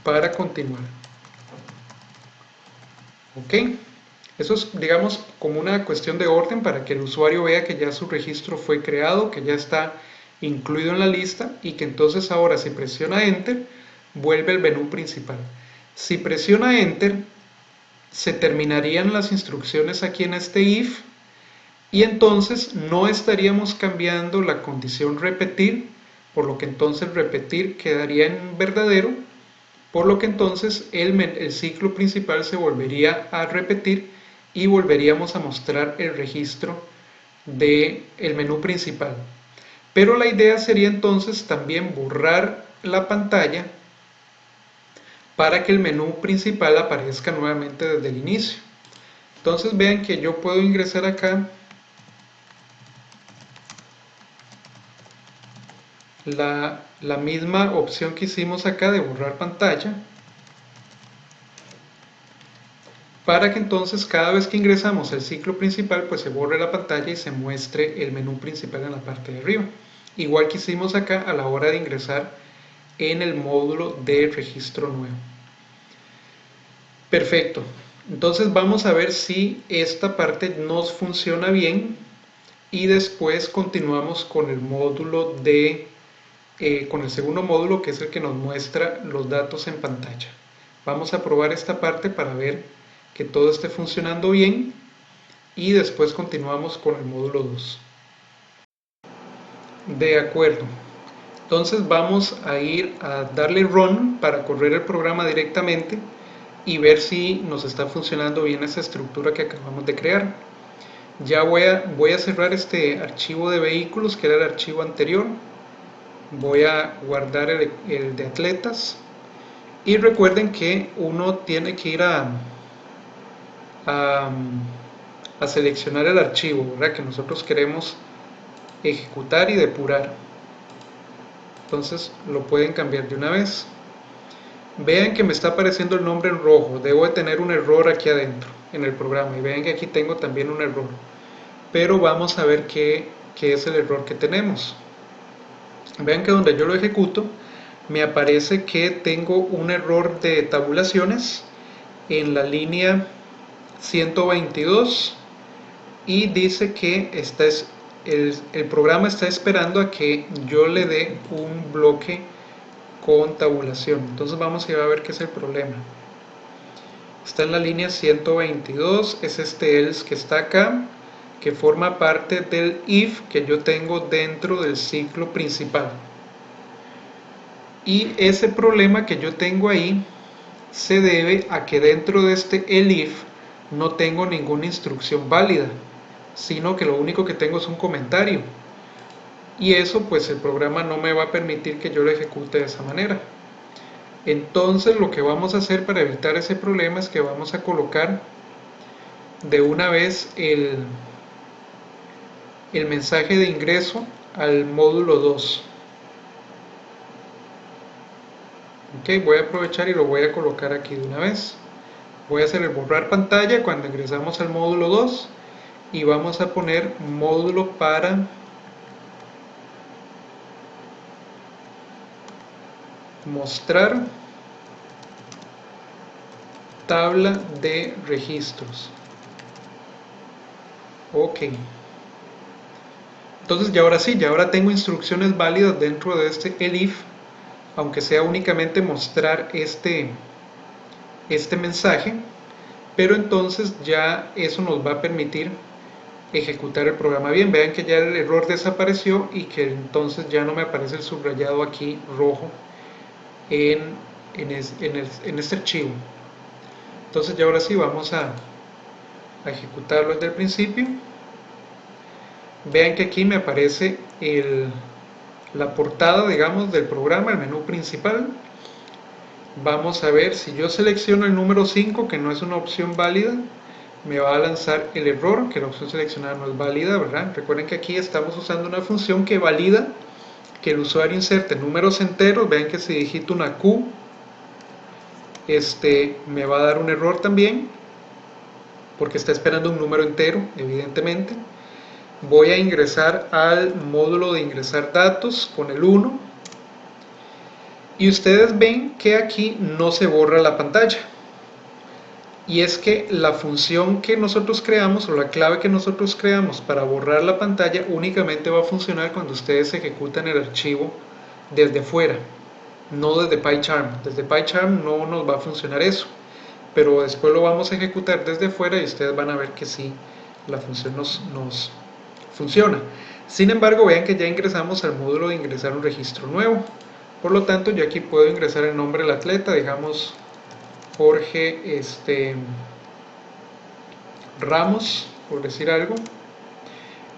para continuar. Ok, eso es, digamos, como una cuestión de orden para que el usuario vea que ya su registro fue creado, que ya está incluido en la lista y que entonces ahora si presiona Enter vuelve al menú principal. Si presiona Enter se terminarían las instrucciones aquí en este if y entonces no estaríamos cambiando la condición repetir, por lo que entonces repetir quedaría en verdadero, por lo que entonces el ciclo principal se volvería a repetir y volveríamos a mostrar el registro del menú principal. Pero la idea sería entonces también borrar la pantalla para que el menú principal aparezca nuevamente desde el inicio. Entonces vean que yo puedo ingresar acá la misma opción que hicimos acá de borrar pantalla, para que entonces cada vez que ingresamos al ciclo principal pues se borre la pantalla y se muestre el menú principal en la parte de arriba, igual que hicimos acá a la hora de ingresar en el módulo de registro nuevo. Perfecto, entonces vamos a ver si esta parte nos funciona bien y después continuamos con el módulo con el segundo módulo, que es el que nos muestra los datos en pantalla. Vamos a probar esta parte para ver que todo esté funcionando bien y después continuamos con el módulo 2. De acuerdo, entonces vamos a ir a darle run para correr el programa directamente y ver si nos está funcionando bien esa estructura que acabamos de crear. Ya voy a cerrar este archivo de vehículos, que era el archivo anterior. Voy a guardar el de atletas y recuerden que uno tiene que ir a seleccionar el archivo, ¿verdad?, que nosotros queremos ejecutar y depurar. Entonces lo pueden cambiar de una vez. Vean que me está apareciendo el nombre en rojo, debo de tener un error aquí adentro en el programa, y vean que aquí tengo también un error, pero vamos a ver qué es el error que tenemos. Vean que donde yo lo ejecuto me aparece que tengo un error de tabulaciones en la línea 122 y dice que el programa está esperando a que yo le dé un bloque con tabulación. Entonces vamos a ir a ver qué es el problema. Está en la línea 122, es este else que está acá, que forma parte del if que yo tengo dentro del ciclo principal. Y ese problema que yo tengo ahí se debe a que dentro de este elif no tengo ninguna instrucción válida, sino que lo único que tengo es un comentario. Y eso pues el programa no me va a permitir que yo lo ejecute de esa manera. Entonces lo que vamos a hacer para evitar ese problema es que vamos a colocar de una vez el mensaje de ingreso al módulo 2. Ok, voy a aprovechar y lo voy a colocar aquí de una vez. Voy a hacer el borrar pantalla cuando ingresamos al módulo 2 y vamos a poner módulo para mostrar tabla de registros. Ok, entonces ya ahora sí, ya ahora tengo instrucciones válidas dentro de este elif, aunque sea únicamente mostrar este mensaje, pero entonces ya eso nos va a permitir ejecutar el programa bien. Vean que ya el error desapareció y que entonces ya no me aparece el subrayado aquí rojo en este archivo. Entonces ya ahora sí vamos a ejecutarlo desde el principio. Vean que aquí me aparece la portada, digamos, del programa, el menú principal. Vamos a ver, si yo selecciono el número 5, que no es una opción válida, me va a lanzar el error, que la opción seleccionada no es válida, ¿verdad? Recuerden que aquí estamos usando una función que valida que el usuario inserte números enteros. Vean que si digito una Q, me va a dar un error también, porque está esperando un número entero, evidentemente. Voy a ingresar al módulo de ingresar datos con el 1, y ustedes ven que aquí no se borra la pantalla. Y es que la función que nosotros creamos, o la clave que nosotros creamos para borrar la pantalla, únicamente va a funcionar cuando ustedes ejecutan el archivo desde fuera, no desde PyCharm. Desde PyCharm no nos va a funcionar eso, pero después lo vamos a ejecutar desde fuera y ustedes van a ver que sí, la función nos funciona. Sin embargo, vean que ya ingresamos al módulo de ingresar un registro nuevo. Por lo tanto, yo aquí puedo ingresar el nombre del atleta, digamos Jorge Ramos, por decir algo.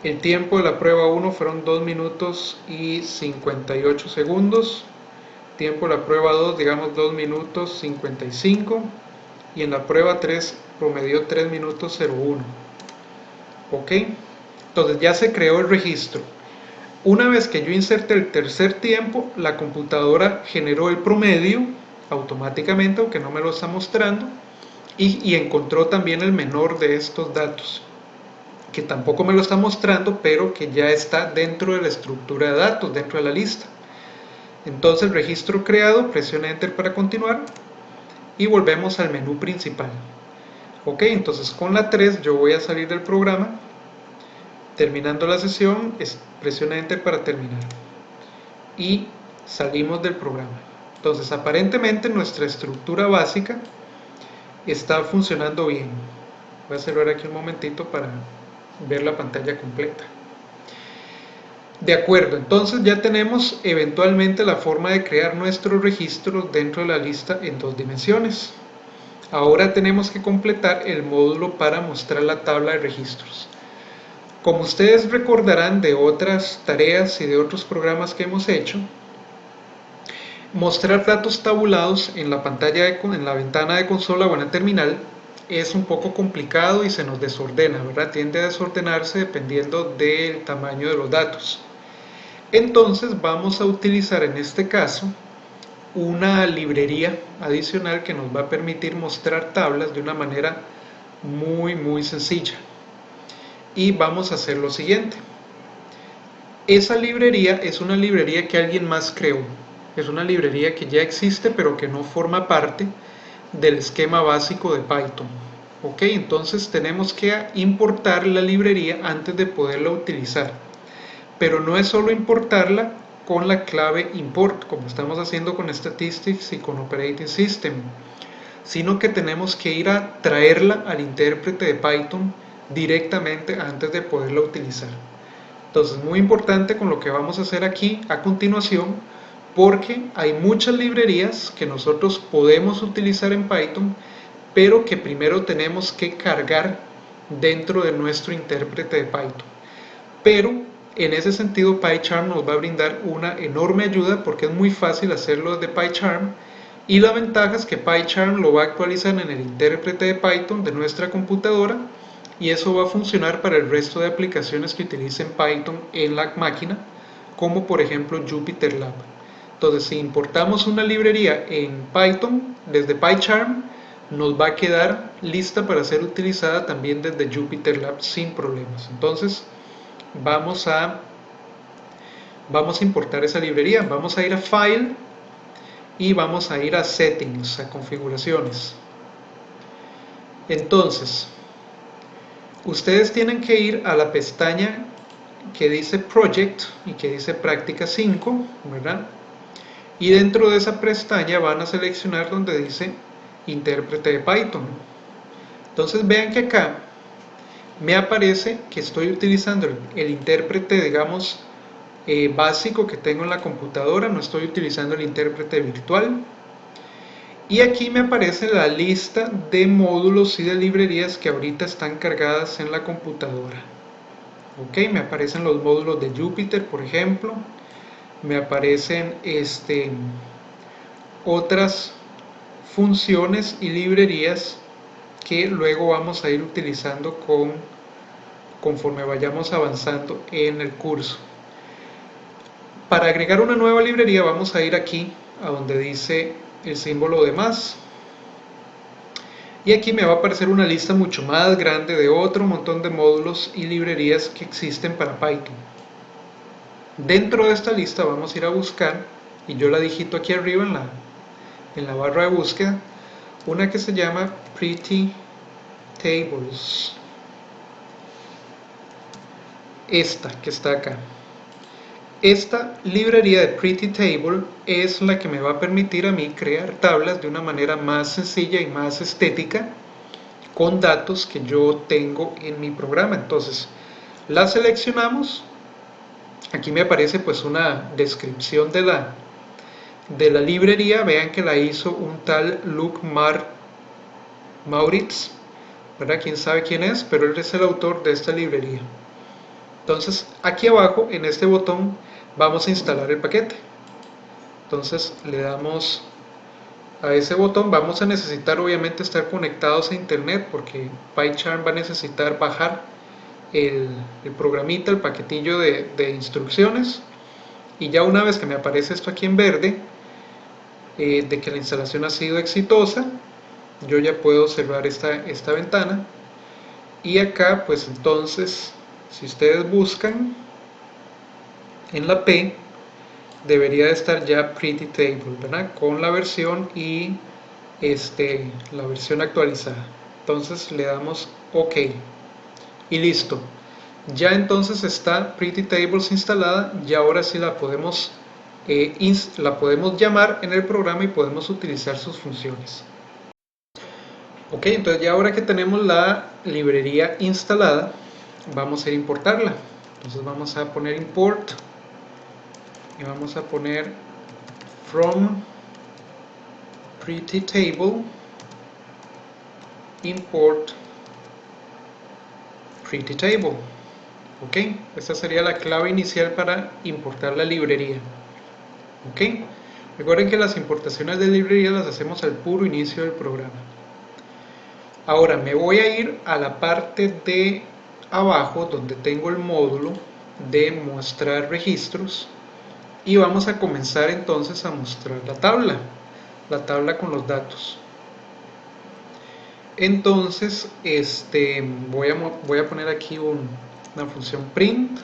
El tiempo de la prueba 1 fueron 2 minutos y 58 segundos. Tiempo de la prueba 2, digamos 2 minutos 55. Y en la prueba 3 promedió 3 minutos 01. Ok, entonces ya se creó el registro. Una vez que yo inserte el tercer tiempo, la computadora generó el promedio automáticamente, aunque no me lo está mostrando, y encontró también el menor de estos datos, que tampoco me lo está mostrando, pero que ya está dentro de la estructura de datos, dentro de la lista. Entonces, registro creado, presiona Enter para continuar y volvemos al menú principal. Ok, entonces con la 3 yo voy a salir del programa. Terminando la sesión, presiona Enter para terminar y salimos del programa. Entonces, aparentemente nuestra estructura básica está funcionando bien. Voy a cerrar aquí un momentito para ver la pantalla completa. De acuerdo, entonces ya tenemos eventualmente la forma de crear nuestros registros dentro de la lista en 2 dimensiones. Ahora tenemos que completar el módulo para mostrar la tabla de registros. Como ustedes recordarán de otras tareas y de otros programas que hemos hecho, mostrar datos tabulados en la pantalla, en la ventana de consola o en la terminal, es un poco complicado y se nos desordena, ¿verdad? Tiende a desordenarse dependiendo del tamaño de los datos. Entonces vamos a utilizar en este caso una librería adicional que nos va a permitir mostrar tablas de una manera muy sencilla. Y vamos a hacer lo siguiente. Esa librería es una librería que alguien más creó. Es una librería que ya existe pero que no forma parte del esquema básico de Python. Ok, entonces tenemos que importar la librería antes de poderla utilizar. Pero no es solo importarla con la clave import, como estamos haciendo con Statistics y con Operating System, sino que tenemos que ir a traerla al intérprete de Python directamente antes de poderla utilizar. Entonces, muy importante con lo que vamos a hacer aquí a continuación, porque hay muchas librerías que nosotros podemos utilizar en Python, pero que primero tenemos que cargar dentro de nuestro intérprete de Python. Pero en ese sentido PyCharm nos va a brindar una enorme ayuda porque es muy fácil hacerlo desde PyCharm, y la ventaja es que PyCharm lo va a actualizar en el intérprete de Python de nuestra computadora, y eso va a funcionar para el resto de aplicaciones que utilicen Python en la máquina, como por ejemplo JupyterLab. Entonces, si importamos una librería en Python desde PyCharm, nos va a quedar lista para ser utilizada también desde JupyterLab sin problemas. Entonces, vamos a importar esa librería. Vamos a ir a File y vamos a ir a Settings, a Configuraciones. Entonces, ustedes tienen que ir a la pestaña que dice Project y que dice Práctica 5, ¿verdad? Y dentro de esa pestaña van a seleccionar donde dice Intérprete de Python. Entonces vean que acá me aparece que estoy utilizando el intérprete, digamos, básico que tengo en la computadora, no estoy utilizando el intérprete virtual. Y aquí me aparece la lista de módulos y de librerías que ahorita están cargadas en la computadora. Ok, me aparecen los módulos de Jupyter, por ejemplo. Me aparecen otras funciones y librerías que luego vamos a ir utilizando conforme vayamos avanzando en el curso. Para agregar una nueva librería vamos a ir aquí a donde dice el símbolo de más. Y aquí me va a aparecer una lista mucho más grande de otro montón de módulos y librerías que existen para Python. Dentro de esta lista vamos a ir a buscar, y yo la digito aquí arriba en la barra de búsqueda, una que se llama Pretty Tables. Esta que está acá. Esta librería de Pretty Table es la que me va a permitir a mí crear tablas de una manera más sencilla y más estética con datos que yo tengo en mi programa. Entonces la seleccionamos. Aquí me aparece pues una descripción de la librería. Vean que la hizo un tal Luc Mauritz, ¿verdad? Quién sabe quién es, pero él es el autor de esta librería. Entonces aquí abajo en este botón vamos a instalar el paquete. Entonces le damos a ese botón. Vamos a necesitar obviamente estar conectados a internet porque PyCharm va a necesitar bajar el programita, el paquetillo de instrucciones. Y ya una vez que me aparece esto aquí en verde, de que la instalación ha sido exitosa, yo ya puedo cerrar esta ventana. Y acá pues entonces, si ustedes buscan en la P, debería de estar ya Pretty Table, ¿verdad? Con la versión y la versión actualizada. Entonces le damos OK y listo. Ya entonces está Pretty Tables instalada y ahora sí la podemos llamar en el programa y podemos utilizar sus funciones. Ok, entonces ya ahora que tenemos la librería instalada, vamos a ir a importarla. Entonces vamos a poner import y vamos a poner from Pretty Table import Pretty Table. Ok, esta sería la clave inicial para importar la librería. Ok, recuerden que las importaciones de librería las hacemos al puro inicio del programa. Ahora me voy a ir a la parte de abajo donde tengo el módulo de mostrar registros y vamos a comenzar entonces a mostrar la tabla con los datos. Entonces voy a poner aquí una función print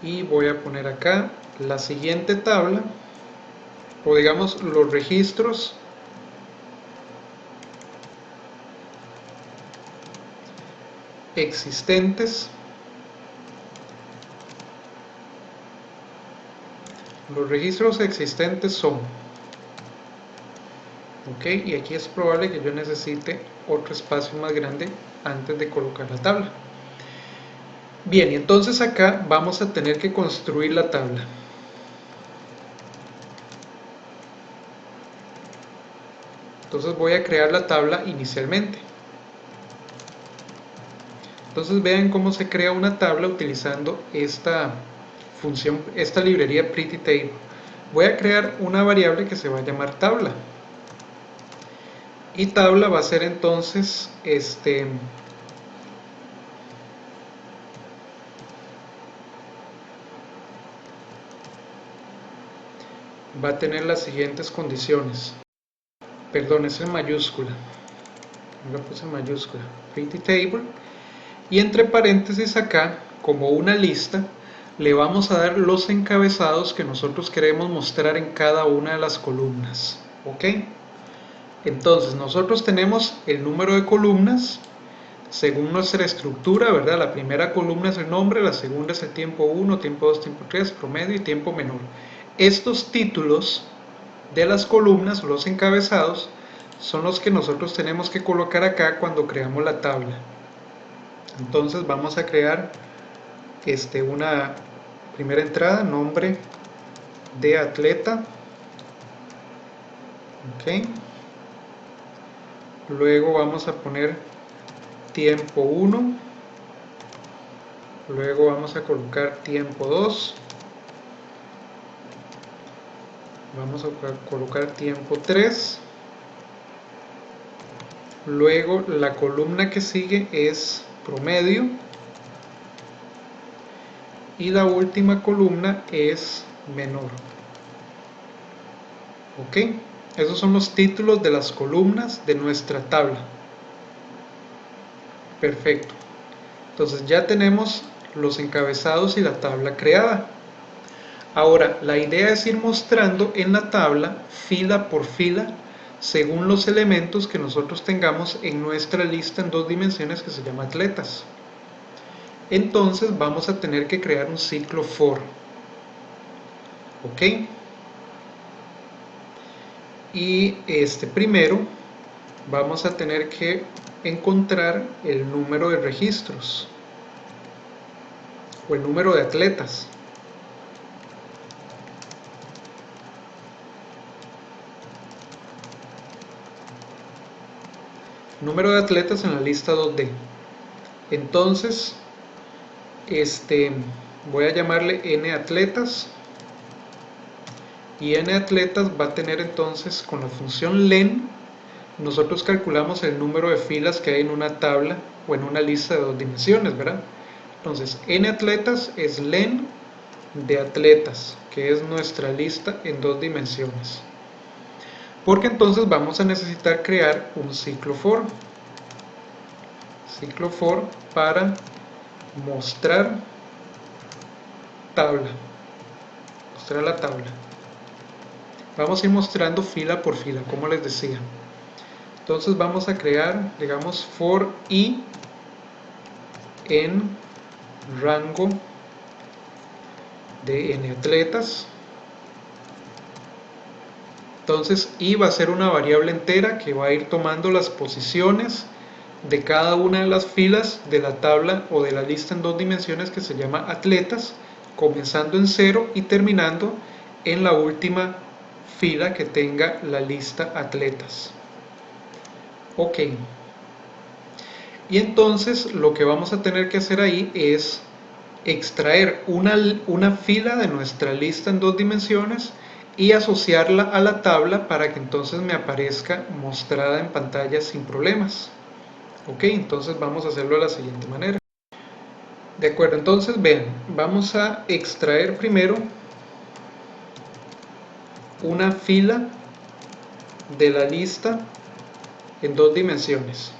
y voy a poner acá la siguiente tabla, o digamos los registros existentes. Los registros existentes son, ok, y aquí es probable que yo necesite otro espacio más grande antes de colocar la tabla. Bien, y entonces acá vamos a tener que construir la tabla. Entonces voy a crear la tabla inicialmente. Entonces vean cómo se crea una tabla utilizando esta función, esta librería Pretty Table. Voy a crear una variable que se va a llamar tabla. Y tabla va a ser entonces va a tener las siguientes condiciones. Perdón, es en mayúscula. Lo puse en mayúscula. Pretty Table. Y entre paréntesis acá, como una lista, le vamos a dar los encabezados que nosotros queremos mostrar en cada una de las columnas. ¿Ok? Entonces nosotros tenemos el número de columnas según nuestra estructura, ¿verdad? La primera columna es el nombre, la segunda es el tiempo 1, tiempo 2, tiempo 3, promedio y tiempo menor. Estos títulos de las columnas, los encabezados, son los que nosotros tenemos que colocar acá cuando creamos la tabla. Entonces vamos a crear una primera entrada, nombre de atleta. Ok. Luego vamos a poner tiempo 1. Luego vamos a colocar tiempo 2. Vamos a colocar tiempo 3. Luego la columna que sigue es promedio. y la última columna es menor. Ok, esos son los títulos de las columnas de nuestra tabla. Perfecto. Entonces ya tenemos los encabezados y la tabla creada. Ahora, la idea es ir mostrando en la tabla, fila por fila, según los elementos que nosotros tengamos en nuestra lista en 2 dimensiones que se llama atletas. Entonces vamos a tener que crear un ciclo for. ¿Ok? Y primero vamos a tener que encontrar el número de registros o el número de atletas. Número de atletas en la lista 2D. Entonces, voy a llamarle n atletas, y n atletas va a tener entonces, con la función len, nosotros calculamos el número de filas que hay en una tabla o en una lista de 2 dimensiones, ¿verdad? Entonces, n atletas es len de atletas, que es nuestra lista en 2 dimensiones. Porque entonces vamos a necesitar crear un ciclo for. Ciclo for para mostrar tabla. Mostrar la tabla. Vamos a ir mostrando fila por fila, como les decía. Entonces vamos a crear, digamos, for i en rango de n atletas. Entonces i va a ser una variable entera que va a ir tomando las posiciones de cada una de las filas de la tabla o de la lista en 2 dimensiones que se llama atletas, comenzando en 0 y terminando en la última fila que tenga la lista atletas. Ok. Y entonces lo que vamos a tener que hacer ahí es extraer una fila de nuestra lista en 2 dimensiones y asociarla a la tabla para que entonces me aparezca mostrada en pantalla sin problemas. Ok, entonces vamos a hacerlo de la siguiente manera. De acuerdo, entonces vean, vamos a extraer primero una fila de la lista en 2 dimensiones.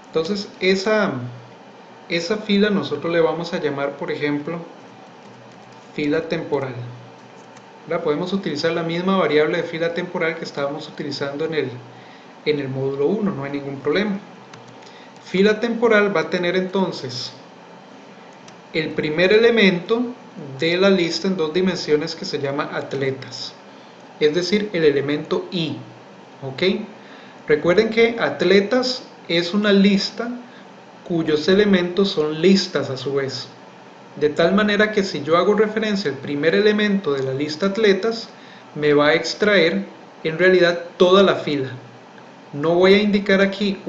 Entonces esa fila nosotros le vamos a llamar, por ejemplo, fila temporal. Ahora podemos utilizar la misma variable de fila temporal que estábamos utilizando en el módulo 1, no hay ningún problema. Fila temporal va a tener entonces el primer elemento de la lista en 2 dimensiones que se llama atletas, es decir, el elemento i. ¿Ok? Recuerden que atletas es una lista cuyos elementos son listas a su vez. De tal manera que si yo hago referencia al primer elemento de la lista atletas, me va a extraer en realidad toda la fila. No voy a indicar aquí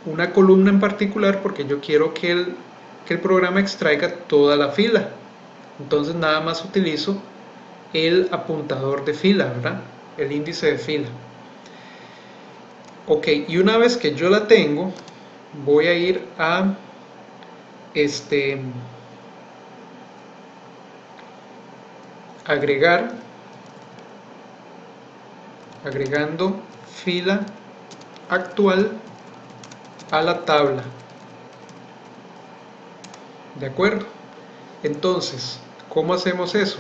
una columna en particular porque yo quiero que el programa extraiga toda la fila. Entonces nada más utilizo el apuntador de fila, ¿verdad? El índice de fila. Ok, y una vez que yo la tengo, voy a ir a agregando fila actual a la tabla. ¿De acuerdo? Entonces, ¿cómo hacemos eso?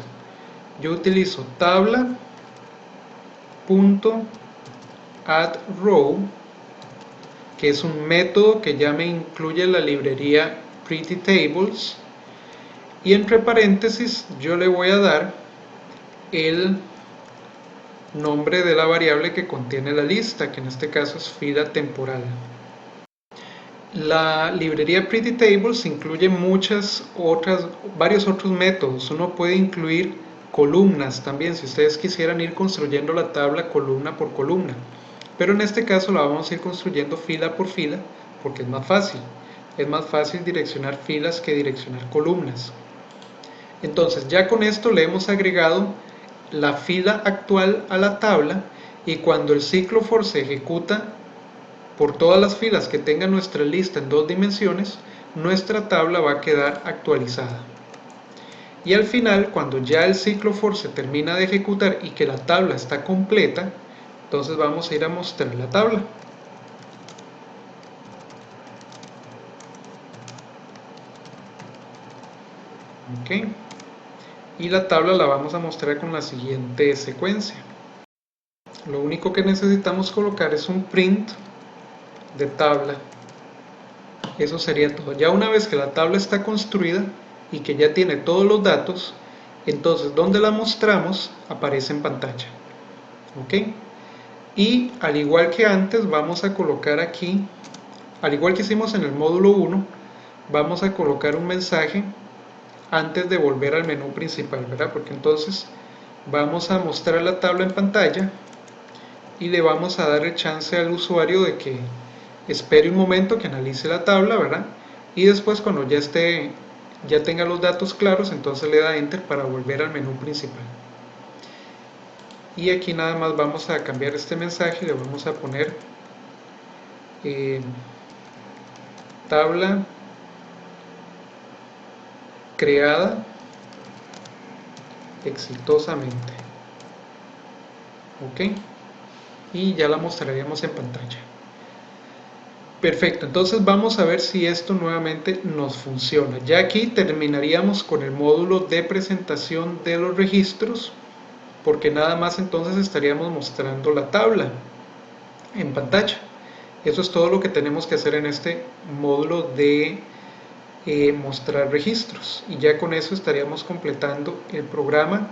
Yo utilizo tabla.addRow, que es un método que ya me incluye la librería PrettyTables, y entre paréntesis yo le voy a dar el nombre de la variable que contiene la lista, que en este caso es fila temporal. La librería PrettyTables incluye varios otros métodos. Uno puede incluir columnas también, si ustedes quisieran ir construyendo la tabla columna por columna. Pero en este caso la vamos a ir construyendo fila por fila porque es más fácil. Es más fácil direccionar filas que direccionar columnas. Entonces ya con esto le hemos agregado la fila actual a la tabla, y cuando el ciclo for se ejecuta por todas las filas que tenga nuestra lista en 2 dimensiones, nuestra tabla va a quedar actualizada. Y al final, cuando ya el ciclo for se termina de ejecutar y que la tabla está completa, entonces vamos a ir a mostrar la tabla. Ok. Y la tabla la vamos a mostrar con la siguiente secuencia. Lo único que necesitamos colocar es un print de tabla. Eso sería todo. Ya una vez que la tabla está construida y que ya tiene todos los datos, entonces donde la mostramos aparece en pantalla. Ok. Y al igual que antes vamos a colocar aquí, al igual que hicimos en el módulo 1, vamos a colocar un mensaje antes de volver al menú principal, ¿verdad? Porque entonces vamos a mostrar la tabla en pantalla y le vamos a dar el chance al usuario de que espere un momento que analice la tabla, ¿verdad? Y después cuando ya tenga los datos claros, entonces le da enter para volver al menú principal. Y aquí nada más vamos a cambiar este mensaje y le vamos a poner tabla creada exitosamente. Ok, y ya la mostraríamos en pantalla. Perfecto, entonces vamos a ver si esto nuevamente nos funciona. Ya aquí terminaríamos con el módulo de presentación de los registros, porque nada más entonces estaríamos mostrando la tabla en pantalla. Eso es todo lo que tenemos que hacer en este módulo de mostrar registros, y ya con eso estaríamos completando el programa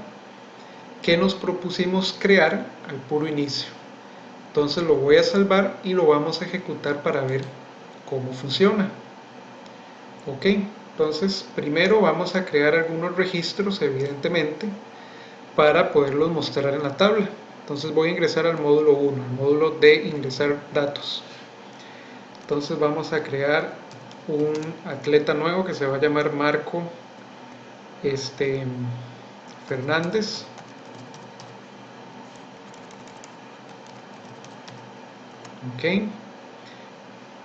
que nos propusimos crear al puro inicio. Entonces lo voy a salvar y lo vamos a ejecutar para ver cómo funciona. Ok, entonces primero vamos a crear algunos registros, evidentemente, para poderlos mostrar en la tabla. Entonces voy a ingresar al módulo 1, al módulo de ingresar datos. Entonces vamos a crear un atleta nuevo que se va a llamar Marco Fernández. Ok,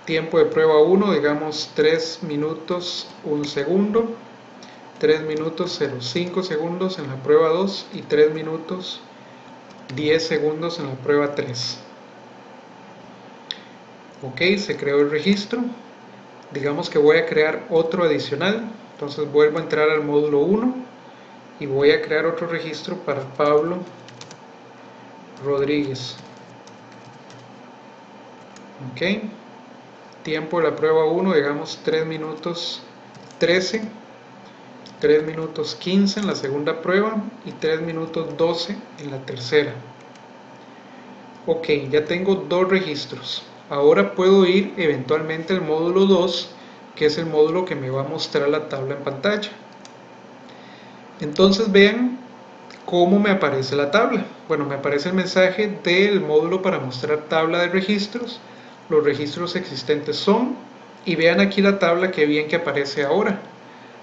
tiempo de prueba 1, digamos 3 minutos 1 segundo, 3 minutos 0,5 segundos en la prueba 2 y 3 minutos 10 segundos en la prueba 3. Ok, se creó el registro. Digamos que voy a crear otro adicional, entonces vuelvo a entrar al módulo 1 y voy a crear otro registro para Pablo Rodríguez. Ok, tiempo de la prueba 1, digamos 3 minutos 13, 3 minutos 15 en la segunda prueba y 3 minutos 12 en la tercera. Ok, ya tengo dos registros. Ahora puedo ir eventualmente al módulo 2, que es el módulo que me va a mostrar la tabla en pantalla. Entonces vean cómo me aparece la tabla. Bueno, me aparece el mensaje del módulo para mostrar tabla de registros. Los registros existentes son, y vean aquí la tabla, que bien que aparece ahora,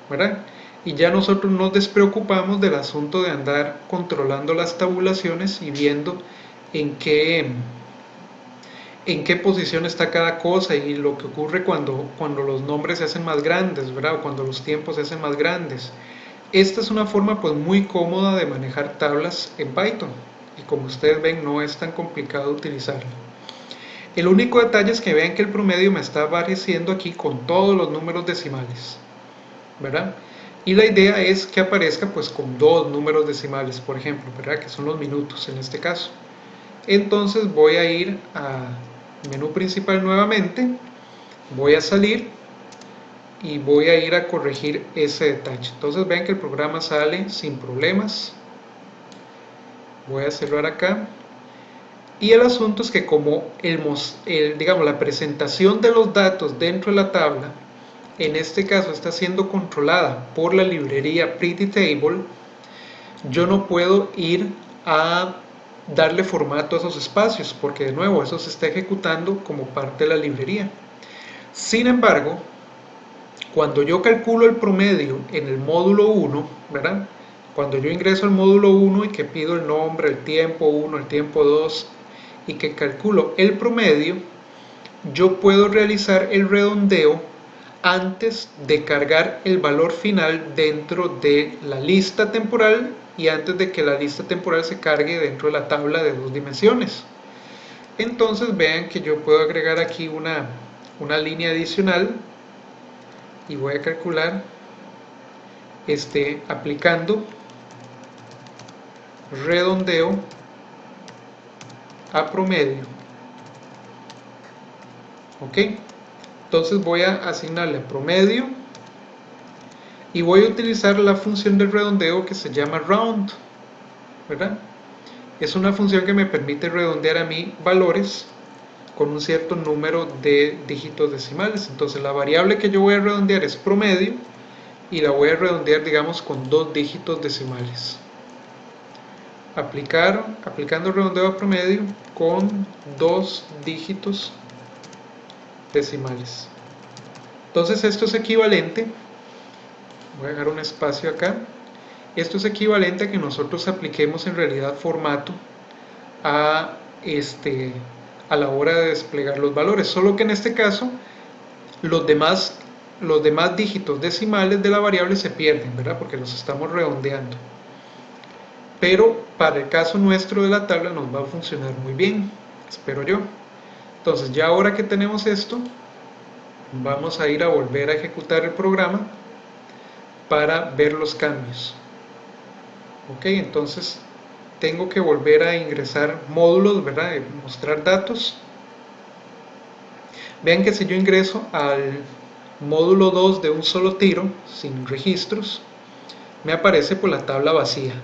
¿verdad? Y ya nosotros nos despreocupamos del asunto de andar controlando las tabulaciones y viendo en qué posición está cada cosa y lo que ocurre cuando los nombres se hacen más grandes, ¿verdad? O cuando los tiempos se hacen más grandes. Esta es una forma pues muy cómoda de manejar tablas en Python, y como ustedes ven no es tan complicado utilizarla. El único detalle es que vean que el promedio me está apareciendo aquí con todos los números decimales, ¿verdad? Y la idea es que aparezca pues con dos números decimales, por ejemplo, ¿verdad? Que son los minutos en este caso. Entonces voy a ir a menú principal nuevamente, voy a salir y voy a ir a corregir ese detalle. Entonces vean que el programa sale sin problemas. Voy a cerrar acá. Y el asunto es que como digamos, la presentación de los datos dentro de la tabla, en este caso está siendo controlada por la librería PrettyTable, yo no puedo ir a darle formato a esos espacios, porque de nuevo eso se está ejecutando como parte de la librería. Sin embargo, cuando yo calculo el promedio en el módulo 1, ¿verdad? Cuando yo ingreso al módulo 1 y que pido el nombre, el tiempo 1, el tiempo 2 y que calculo el promedio, yo puedo realizar el redondeo antes de cargar el valor final dentro de la lista temporal y antes de que la lista temporal se cargue dentro de la tabla de 2 dimensiones. Entonces vean que yo puedo agregar aquí una línea adicional y voy a calcular aplicando redondeo a promedio. Ok, entonces voy a asignarle promedio y voy a utilizar la función de redondeo que se llama round, ¿verdad? Es una función que me permite redondear a mí valores con un cierto número de dígitos decimales. Entonces la variable que yo voy a redondear es promedio y la voy a redondear, digamos, con 2 dígitos decimales. Aplicando redondeo a promedio con 2 dígitos decimales. Entonces esto es equivalente, voy a dejar un espacio acá, esto es equivalente a que nosotros apliquemos en realidad formato a la hora de desplegar los valores, solo que en este caso los demás dígitos decimales de la variable se pierden, ¿verdad? Porque los estamos redondeando. Pero para el caso nuestro de la tabla nos va a funcionar muy bien, espero yo. Entonces ya ahora que tenemos esto, vamos a ir a volver a ejecutar el programa para ver los cambios. Ok, entonces tengo que volver a ingresar módulos, ¿verdad? Mostrar datos. Vean que si yo ingreso al módulo 2 de un solo tiro, sin registros, me aparece por la tabla vacía,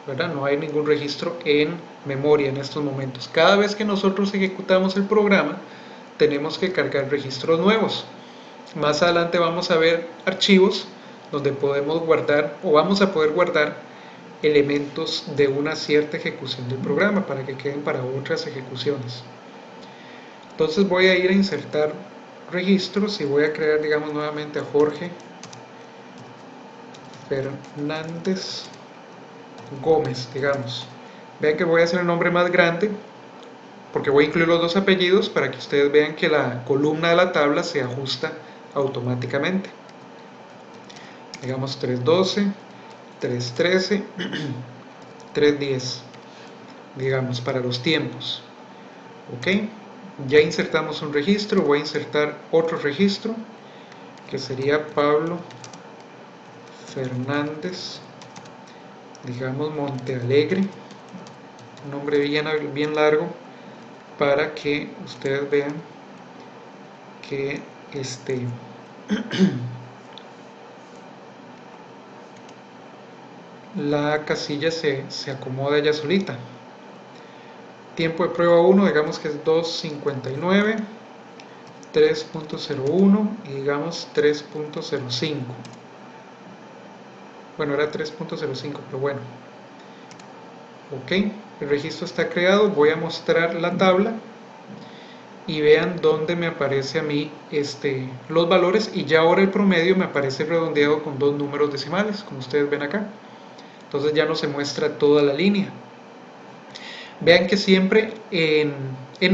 ¿verdad? No hay ningún registro en memoria en estos momentos. Cada vez que nosotros ejecutamos el programa, tenemos que cargar registros nuevos. Más adelante vamos a ver archivos donde podemos guardar o vamos a poder guardar elementos de una cierta ejecución del programa para que queden para otras ejecuciones. Entonces voy a ir a insertar registros y voy a crear, digamos, nuevamente a Jorge Fernández Gómez, digamos. Vean que voy a hacer el nombre más grande porque voy a incluir los 2 apellidos para que ustedes vean que la columna de la tabla se ajusta automáticamente. Digamos 312, 313, 310, digamos, para los tiempos. Ok, ya insertamos un registro, voy a insertar otro registro que sería Pablo Fernández, digamos Montealegre, un nombre bien largo para que ustedes vean que la casilla se acomoda ya solita. Tiempo de prueba 1, digamos que es 2:59, 3.01 y digamos 3.05. Bueno, era 3.05, pero bueno. Ok, el registro está creado. Voy a mostrar la tabla y vean dónde me aparece a mí los valores, y ya ahora el promedio me aparece redondeado con 2 números decimales, como ustedes ven acá. Entonces ya no se muestra toda la línea. Vean que siempre en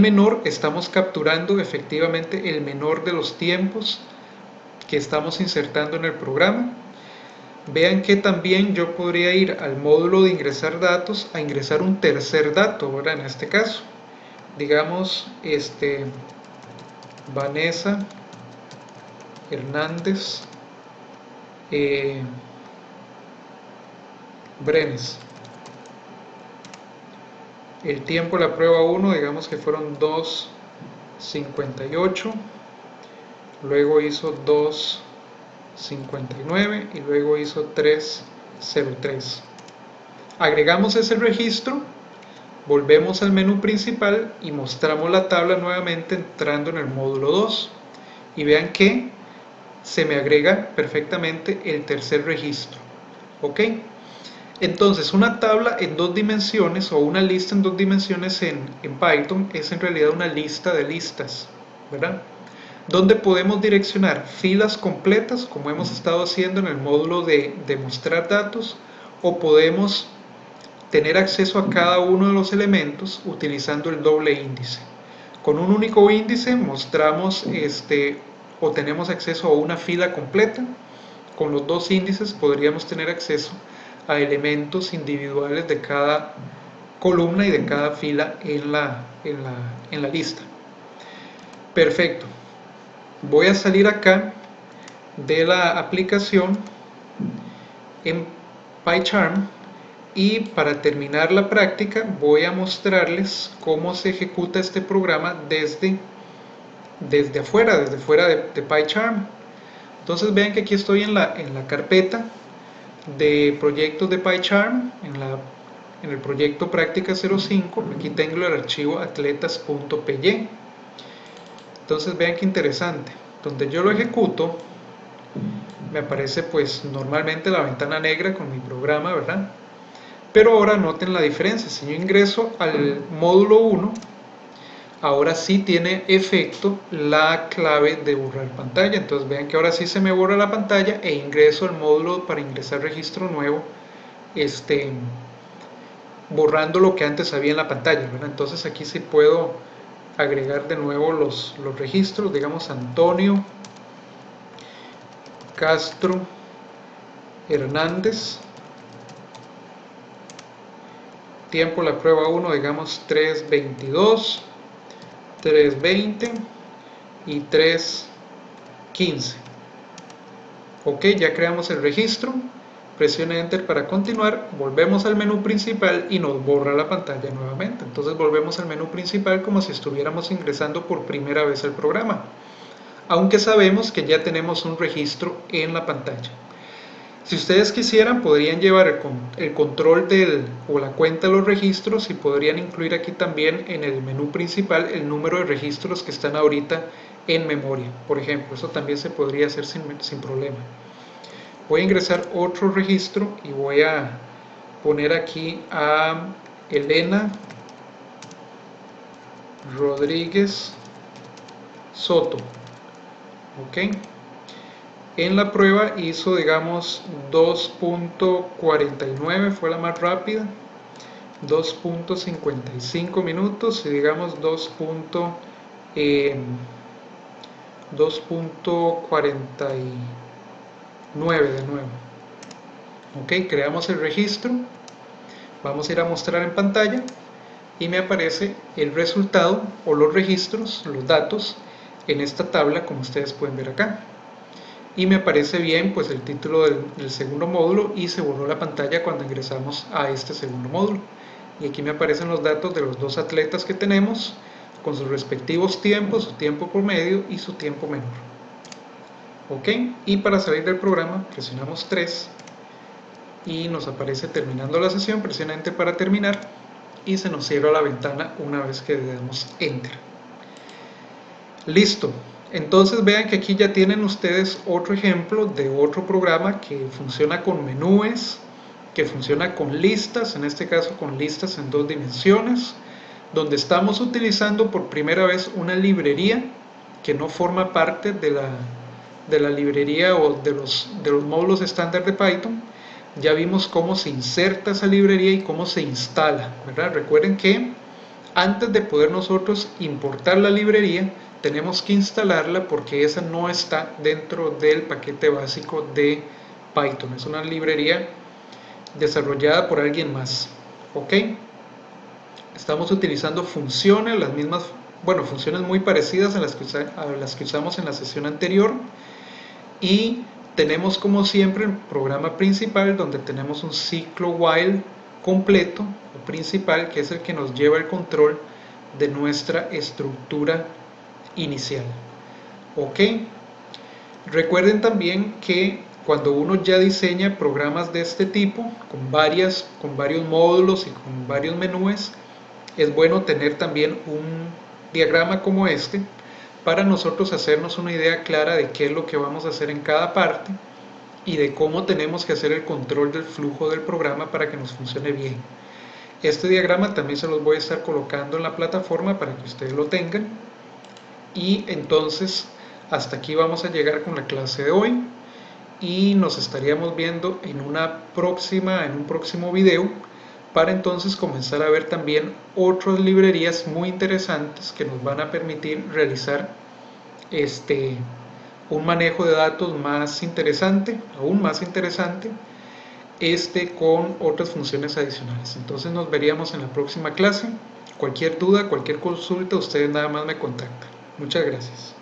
menor estamos capturando efectivamente el menor de los tiempos que estamos insertando en el programa. Vean que también yo podría ir al módulo de ingresar datos a ingresar un tercer dato, ¿verdad? En este caso, digamos, Vanessa Hernández Brenes. El tiempo de la prueba 1, digamos que fueron 2:58, luego hizo 2:59 y luego hizo 3:03. Agregamos ese registro, volvemos al menú principal y mostramos la tabla nuevamente entrando en el módulo 2. Y vean que se me agrega perfectamente el tercer registro. ¿Ok? Entonces, una tabla en 2 dimensiones o una lista en 2 dimensiones en Python es en realidad una lista de listas, ¿verdad? Donde podemos direccionar filas completas, como hemos estado haciendo en el módulo de mostrar datos, o podemos tener acceso a cada uno de los elementos utilizando el doble índice. Con un único índice mostramos o tenemos acceso a una fila completa. Con los dos índices podríamos tener acceso a elementos individuales de cada columna y de cada fila en la lista. Perfecto. Voy a salir acá de la aplicación en PyCharm y para terminar la práctica voy a mostrarles cómo se ejecuta este programa desde fuera de PyCharm. Entonces vean que aquí estoy en la carpeta de proyectos de PyCharm, en el proyecto práctica 05. Aquí tengo el archivo atletas.py. Entonces vean qué interesante, donde yo lo ejecuto me aparece pues normalmente la ventana negra con mi programa, ¿verdad? Pero ahora noten la diferencia. Si yo ingreso al módulo 1, ahora sí tiene efecto la clave de borrar pantalla. Entonces vean que ahora sí se me borra la pantalla e ingreso al módulo para ingresar registro nuevo, borrando lo que antes había en la pantalla, ¿verdad? Entonces aquí sí puedo agregar de nuevo los registros, digamos Antonio Castro Hernández, tiempo la prueba 1, digamos 3:22, 3:20 y 3:15. Ok, ya creamos el registro. Presione Enter para continuar. Volvemos al menú principal y nos borra la pantalla nuevamente. Entonces volvemos al menú principal como si estuviéramos ingresando por primera vez al programa, aunque sabemos que ya tenemos un registro en la pantalla. Si ustedes quisieran, podrían llevar el control o la cuenta de los registros y podrían incluir aquí también en el menú principal el número de registros que están ahorita en memoria. Por ejemplo, eso también se podría hacer sin problema. Voy a ingresar otro registro y voy a poner aquí a Elena Rodríguez Soto. Ok. En la prueba hizo, digamos, 2:49, fue la más rápida, 2:55 minutos y digamos 2:49 de nuevo. Ok, creamos el registro, vamos a ir a mostrar en pantalla y me aparece el resultado o los registros, los datos en esta tabla como ustedes pueden ver acá. Y me aparece bien pues el título del segundo módulo y se borró la pantalla cuando ingresamos a este segundo módulo. Y aquí me aparecen los datos de los dos atletas que tenemos con sus respectivos tiempos, su tiempo promedio y su tiempo menor. Ok, y para salir del programa presionamos 3 y nos aparece terminando la sesión. Presiona Enter para terminar y se nos cierra la ventana una vez que le damos Enter. Listo. Entonces vean que aquí ya tienen ustedes otro ejemplo de otro programa que funciona con menúes, que funciona con listas, en este caso con listas en 2 dimensiones, donde estamos utilizando por primera vez una librería que no forma parte de la librería o de los módulos estándar de Python. Ya vimos cómo se inserta esa librería y cómo se instala, ¿verdad? Recuerden que antes de poder nosotros importar la librería, tenemos que instalarla porque esa no está dentro del paquete básico de Python. Es una librería desarrollada por alguien más. ¿Ok? Estamos utilizando funciones, las mismas, bueno, funciones muy parecidas a las que usamos en la sesión anterior. Y tenemos como siempre el programa principal donde tenemos un ciclo while completo o principal, que es el que nos lleva el control de nuestra estructura inicial. Ok, recuerden también que cuando uno ya diseña programas de este tipo con varios módulos y con varios menús, es bueno tener también un diagrama como este para nosotros hacernos una idea clara de qué es lo que vamos a hacer en cada parte y de cómo tenemos que hacer el control del flujo del programa para que nos funcione bien. Este diagrama también se los voy a estar colocando en la plataforma para que ustedes lo tengan. Y entonces hasta aquí vamos a llegar con la clase de hoy y nos estaríamos viendo en un próximo video para entonces comenzar a ver también otras librerías muy interesantes que nos van a permitir realizar un manejo de datos más interesante, aún más interesante, con otras funciones adicionales. Entonces nos veríamos en la próxima clase. Cualquier duda, cualquier consulta, ustedes nada más me contactan. Muchas gracias.